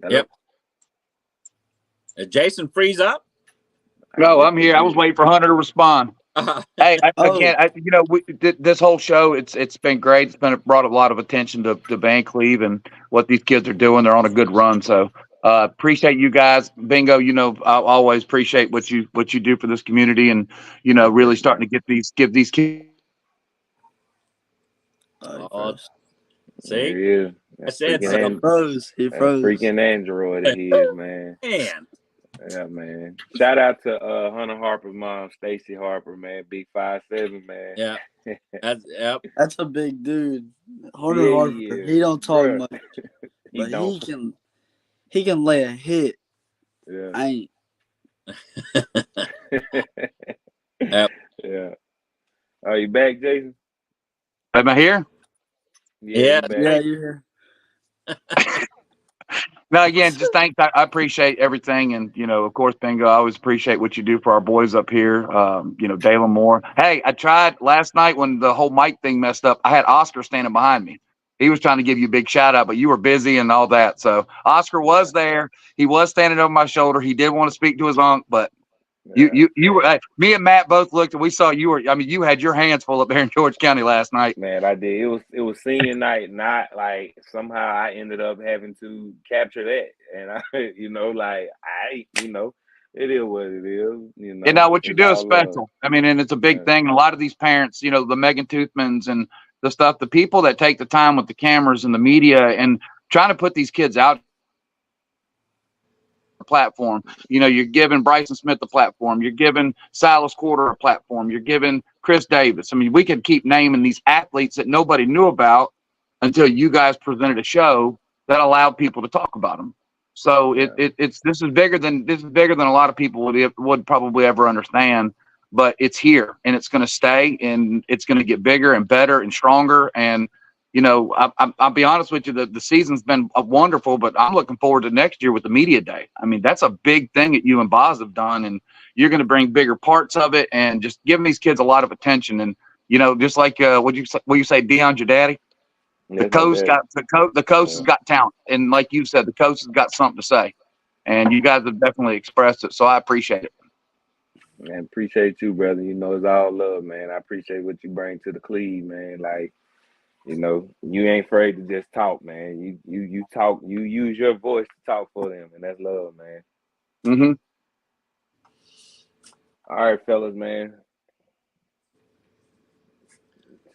Hello? Yep. Did Jason freeze up? No, I'm here. I was waiting for Hunter to respond. Hey, this whole show, it's been great. It brought a lot of attention to Van Cleve and what these kids are doing. They're on a good run. So appreciate you guys. Bingo, you know, I always appreciate what you do for this community, and you know, really starting to give these kids. See? Yeah. I said so. He froze. Freaking Android he is, man. Man. Yeah, man. Shout out to Hunter Harper's mom, Stacy Harper, man. Big 5'7", man. Yeah. That's a big dude. Hunter Harper. He don't talk much. But he can lay a hit. Yeah. I ain't. Yeah. Are you back, Jason? Am I here? Yeah, you're here. No, again, just thanks. I appreciate everything. And, you know, of course, Bingo, I always appreciate what you do for our boys up here. You know, Dalen Moore. Hey, I tried last night when the whole mic thing messed up. I had Oscar standing behind me. He was trying to give you a big shout out, but you were busy and all that. So Oscar was there. He was standing over my shoulder. He did want to speak to his uncle, but you were, me and Matt both looked and we saw you were, I mean, you had your hands full up there in George County last night. Man, I did. It was senior night. Not like somehow I ended up having to capture that. And I, you know, like you know, it is what it is. You know, and now what you do is special. I mean, and it's a big thing. And a lot of these parents, you know, the Megan Toothmans and the stuff, the people that take the time with the cameras and the media and trying to put these kids out platform. You know, you're giving Bryson Smith a platform. You're giving Silas Quarter a platform. You're giving Chris Davis. I mean, we could keep naming these athletes that nobody knew about until you guys presented a show that allowed people to talk about them. So this is bigger than a lot of people would probably ever understand. But it's here and it's going to stay and it's going to get bigger and better and stronger. And you know, I'll be honest with you, the season's been wonderful, but I'm looking forward to next year with the media day. I mean, that's a big thing that you and Boz have done, and you're going to bring bigger parts of it and just giving these kids a lot of attention. And, you know, just like, what you say, Deion's your daddy? The coach has got talent. And like you said, the coach has got something to say. And you guys have definitely expressed it, so I appreciate it. Man, appreciate you, brother. You know, it's all love, man. I appreciate what you bring to the Cleve, man. Like, You know, you ain't afraid to just talk, man. You talk. You use your voice to talk for them, and that's love, man. Mm-hmm. All right, fellas, man.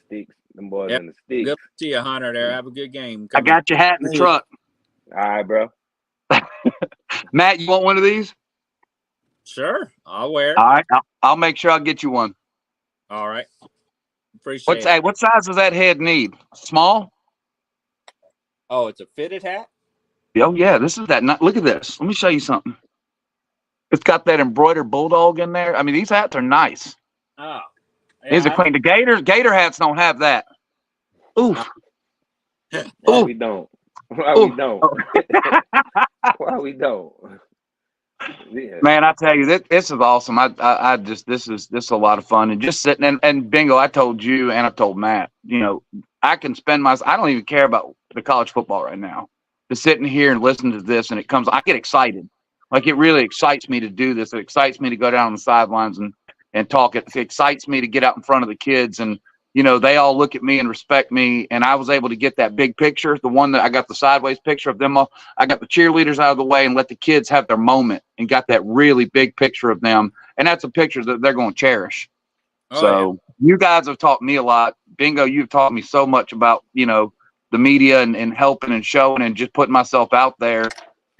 Sticks, them boys Yep. in the sticks. Good to see you, Hunter. There. Have a good game. I got your hat in the Hey. truck. All right, bro. Matt, you want one of these? Sure, I'll wear it. All right, I'll make sure I'll get you one. All right. Appreciate it. Hey, what size does that head need? Small? Oh, it's a fitted hat? Oh yeah, this is that. Look at this. Let me show you something. It's got that embroidered bulldog in there. I mean, these hats are nice. Oh. These are clean. The Gator hats don't have that. Oof. Why Ooh. we don't? Why Ooh. we don't? Why we don't? Yeah. Man, I tell you, this is awesome. I just this is a lot of fun, and just sitting and bingo. I told you and I told Matt, you know, I can spend I don't even care about the college football right now. Just sitting here and listening to this, and I get excited. Like, it really excites me to do this. It excites me to go down on the sidelines and talk. It excites me to get out in front of the kids, and you know, they all look at me and respect me. And I was able to get that big picture, the one that I got the sideways picture of them all. I got the cheerleaders out of the way and let the kids have their moment, and got that really big picture of them. And that's a picture that they're going to cherish. Oh, So you guys have taught me a lot. Bingo, you've taught me so much about, you know, the media and helping and showing and just putting myself out there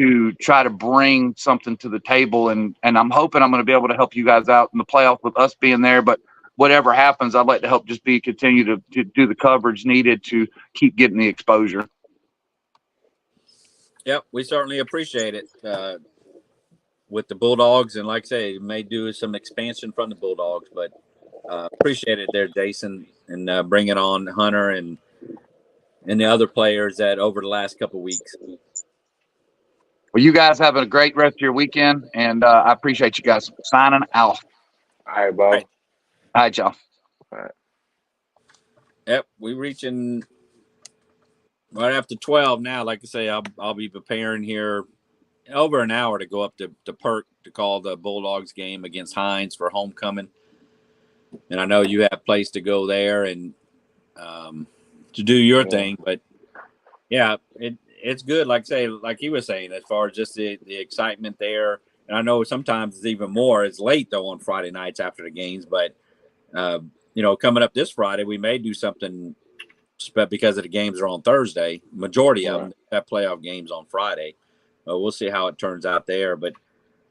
to try to bring something to the table. And I'm hoping I'm going to be able to help you guys out in the playoff with us being there. But whatever happens, I'd like to help just continue to do the coverage needed to keep getting the exposure. Yep, we certainly appreciate it with the Bulldogs. And like I say, may do some expansion from the Bulldogs, but appreciate it there, Jason, and bringing on Hunter and the other players that over the last couple of weeks. Well, you guys have a great rest of your weekend, and I appreciate you guys signing out. All right, bro. All right. All right, y'all. All right. Yep, we reaching right after 12 now. Like I say, I'll be preparing here over an hour to go up to Perk to call the Bulldogs game against Hines for homecoming. And I know you have place to go there and to do your thing, but yeah, it's good. Like I say, like he was saying, as far as just the excitement there. And I know sometimes it's even more. It's late though on Friday nights after the games, but you know, coming up this Friday, we may do something because of the games are on Thursday. Majority of them have playoff games on Friday. We'll see how it turns out there, but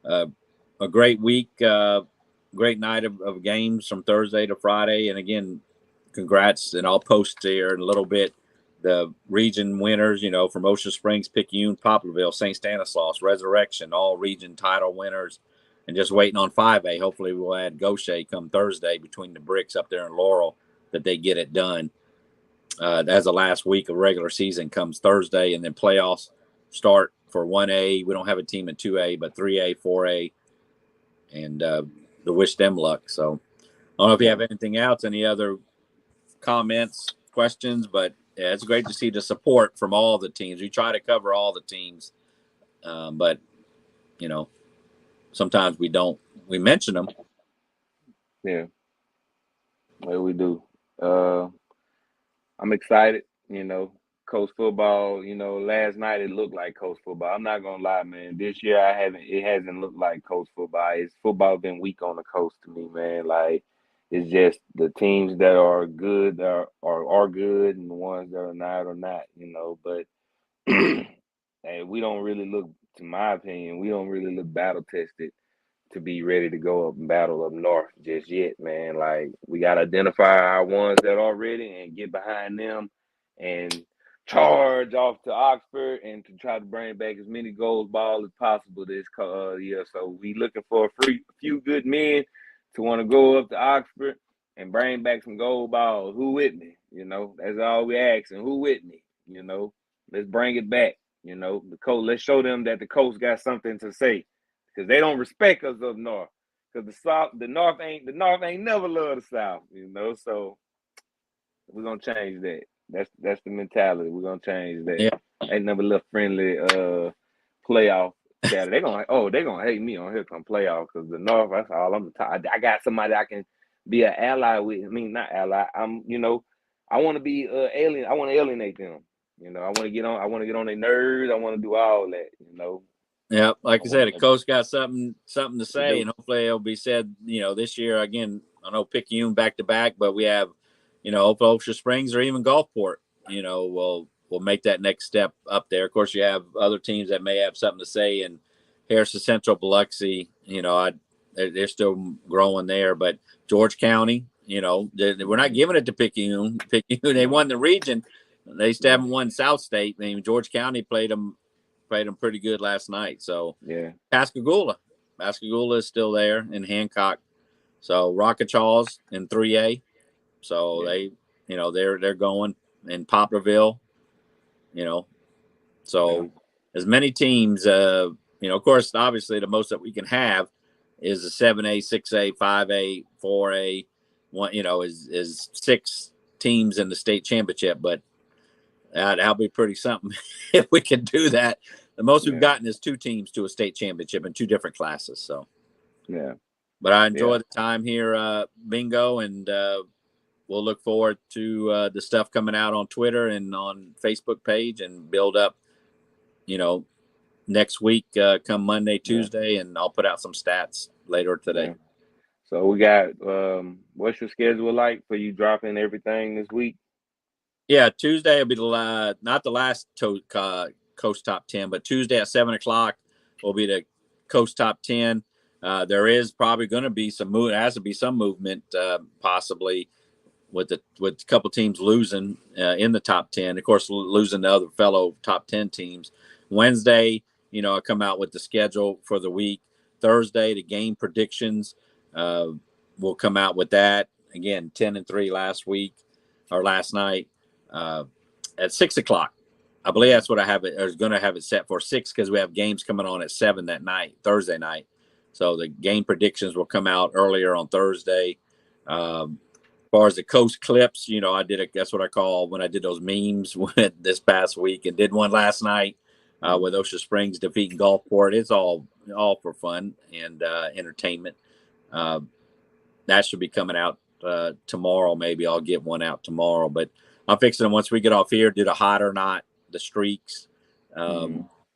a great week, great night of games from Thursday to Friday. And again, congrats, and I'll post there in a little bit the region winners, you know, from Ocean Springs, Picayune, Poplarville, St. Stanislaus, Resurrection, all region title winners, and just waiting on 5A. Hopefully we'll add Gaucher come Thursday between the bricks up there in Laurel that they get it done. As the last week of regular season comes Thursday, and then playoffs start for 1A. We don't have a team in 2A, but 3A, 4A, and to wish them luck. So I don't know if you have anything else, any other comments, questions, but yeah, it's great to see the support from all the teams. We try to cover all the teams, but you know, sometimes we don't. We mention them. Yeah. Well, we do. I'm excited. You know, coach football. You know, last night it looked like coach football. I'm not gonna lie, man. This year it hasn't looked like coach football. Football been weak on the coast to me, man. Like, it's just the teams that are good are good, and the ones that are not. You know, but hey, we don't really look, to my opinion, we don't really look battle tested to be ready to go up and battle up north just yet, man. Like, we got to identify our ones that are ready and get behind them and charge off to Oxford and to try to bring back as many gold ball as possible this year. So we looking for a few good men to want to go up to Oxford and bring back some gold balls. Who with me? You know, that's all we asking. Who with me? You know, let's bring it back. You know, the coach. Let's show them that the coach got something to say, because they don't respect us up north. Because the north ain't never loved the south. You know, so we're gonna change that. That's the mentality. We're gonna change that. Yeah. Ain't never left friendly playoff chatter. They're gonna hate me on here come playoff, because the north, that's all I'm I got somebody I can be an ally with. I mean, not ally. I want to be alien. I want to alienate them. You know, I want to get on. I want to get on their nerves. I want to do all that. You know. Yeah, like I said, the wanna coach got something to say, do. and hopefully it'll be said. You know, this year again. I know Picayune back to back, but we have, you know, Ocean Springs or even Gulfport. You know, will make that next step up there. Of course, you have other teams that may have something to say, and Harrison Central, Biloxi. You know, they're still growing there, but George County. You know, we're not giving it to Picayune. Picayune, they won the region. They still haven't won South State. I mean, George County played them pretty good last night. So Yeah. Pascagoula is still there in Hancock. So Rockachaw's in 3A. So they, you know, they're going in Poplarville. You know, so as many teams. You know, of course, obviously the most that we can have is a 7A, 6A, 5A, 4A. One, you know, is 6 teams in the state championship, but that'll be pretty something if we can do that. The most we've gotten is 2 teams to a state championship in 2 different classes. So, yeah. But I enjoy the time here, Bingo, and we'll look forward to the stuff coming out on Twitter and on Facebook page, and build up, you know, next week, come Monday, Tuesday, and I'll put out some stats later today. Yeah. So we got what's your schedule like for you dropping everything this week? Yeah, Tuesday will be not the last Coast Top 10, but Tuesday at 7:00 will be the Coast Top 10. There is probably going to be some has to be some movement, possibly with a couple teams losing in the top 10. Of course, losing the other fellow top 10 teams. Wednesday, you know, I come out with the schedule for the week. Thursday, the game predictions. We'll come out with that again. 10-3 last week or last night. At 6:00, I believe that's what I have it. I was going to have it set for 6 because we have games coming on at 7 that night, Thursday night. So the game predictions will come out earlier on Thursday. As far as the coast clips, you know, that's what I call when I did those memes this past week, and did one last night with Ocean Springs defeating Gulfport. It's all for fun and entertainment. That should be coming out tomorrow. Maybe I'll get one out tomorrow, but I'm fixing them once we get off here, do the hot or not, the streaks.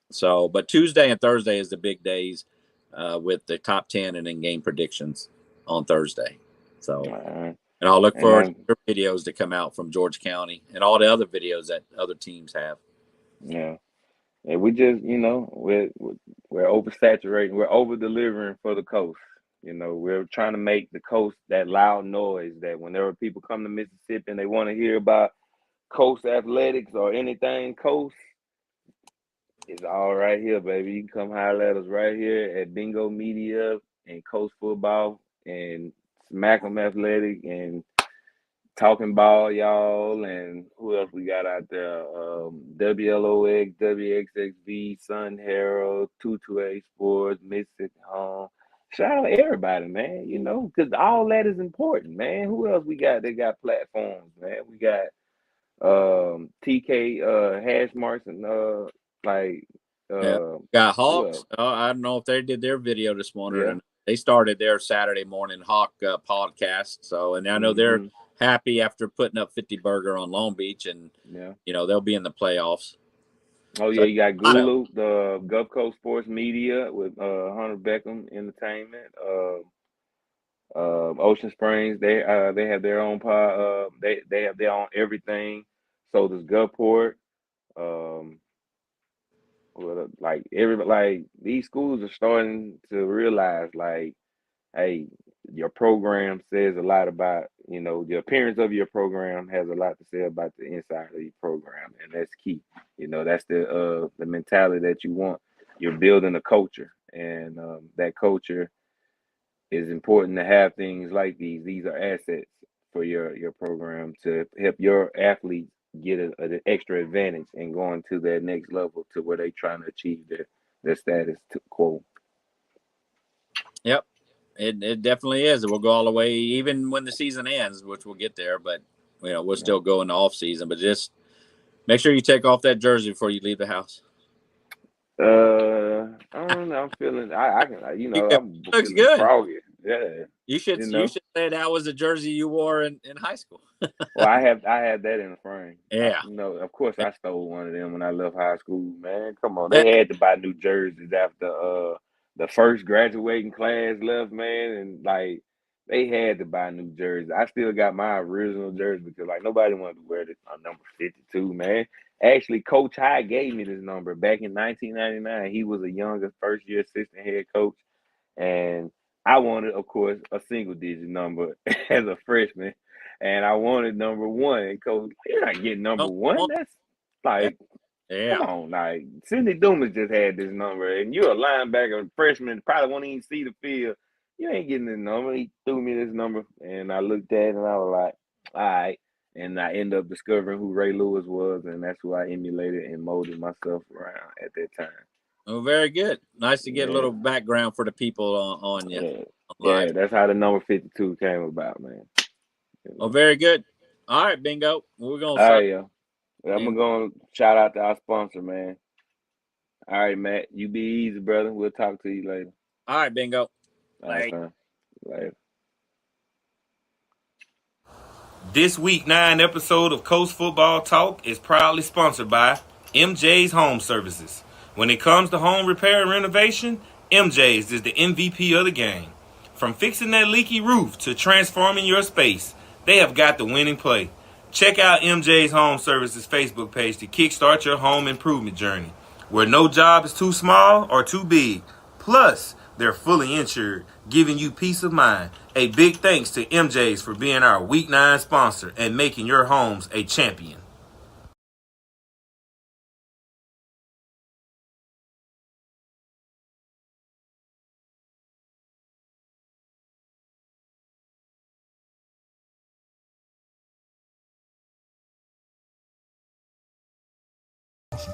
So, but Tuesday and Thursday is the big days with the top 10 and then game predictions on Thursday. So, and I'll look forward to your videos to come out from George County and all the other videos that other teams have. Yeah. And we just, you know, we're oversaturating, we're over delivering for the coast. You know, we're trying to make the coast that loud noise that whenever people come to Mississippi and they want to hear about coast athletics or anything coast, it's all right here, baby. You can come holler at us right here at Bingo Media and Coast Football and Smack 'em Athletic and Talking Ball, y'all, and who else we got out there? WLOX, WXXV, Sun Herald, 228 Sports, Mississippi Home. Shout out to everybody, man. You know, because all that is important, man. Who else we got? They got platforms, man. We got TK hash marks and got Hawks. I don't know if they did their video this morning. Yeah. They started their Saturday morning Hawk podcast. So, and I know they're happy after putting up 50 burger on Long Beach, and you know they'll be in the playoffs. Oh yeah, you got Gulu, the Gulf Coast Sports Media with Hunter Beckham Entertainment. Ocean Springs, they have their own pod. They have their own everything. So does Gulfport. Like everybody, like these schools are starting to realize, like, hey, your program says a lot about, you know, the appearance of your program has a lot to say about the inside of your program, and that's key. You know, that's the mentality that you want. You're building a culture, and that culture is important to have things like these. These are assets for your program to help your athletes get an extra advantage and going to that next level to where they're trying to achieve their status quo. Yep. It definitely is. It will go all the way, even when the season ends, which we'll get there. But, you know, we'll still go in the off season. But just make sure you take off that jersey before you leave the house. I don't know. I'm feeling. I can. You know, I'm looks good. Froggy. Yeah. You should say that was the jersey you wore in high school. Well, I have that in the frame. Yeah. Of course I stole one of them when I left high school, man. Come on. They had to buy new jerseys after the first graduating class left, man, and like they had to buy new jerseys. I still got my original jersey because like nobody wanted to wear this number 52, man. Actually, Coach High gave me this number back in 1999. He was a younger first year assistant head coach, and I wanted, of course, a single digit number as a freshman. And I wanted number one. And coach, you're not getting number one. That's like, Yeah. come on, like Sidney Dumas just had this number, and you're a linebacker, freshman, probably won't even see the field. You ain't getting this number. He threw me this number, and I looked at it, and I was like, all right. And I ended up discovering who Ray Lewis was, and that's who I emulated and molded myself around at that time. Oh, very good. Nice to get Yeah. a little background for the people on you. Yeah, Live. that's how the number 52 came about, man. Oh, very good. All right, Bingo. We're gonna. All right, yo. I'm gonna go and shout out to our sponsor, man. All right, Matt. You be easy, brother. We'll talk to you later. All right, Bingo. All right, fam. Later. This week 9 episode of Coast Football Talk is proudly sponsored by MJ's Home Services. When it comes to home repair and renovation, MJ's is the MVP of the game. From fixing that leaky roof to transforming your space, they have got the winning play. Check out MJ's Home Services Facebook page to kickstart your home improvement journey, where no job is too small or too big. Plus, they're fully insured, giving you peace of mind. A big thanks to MJ's for being our Week 9 sponsor and making your homes a champion. This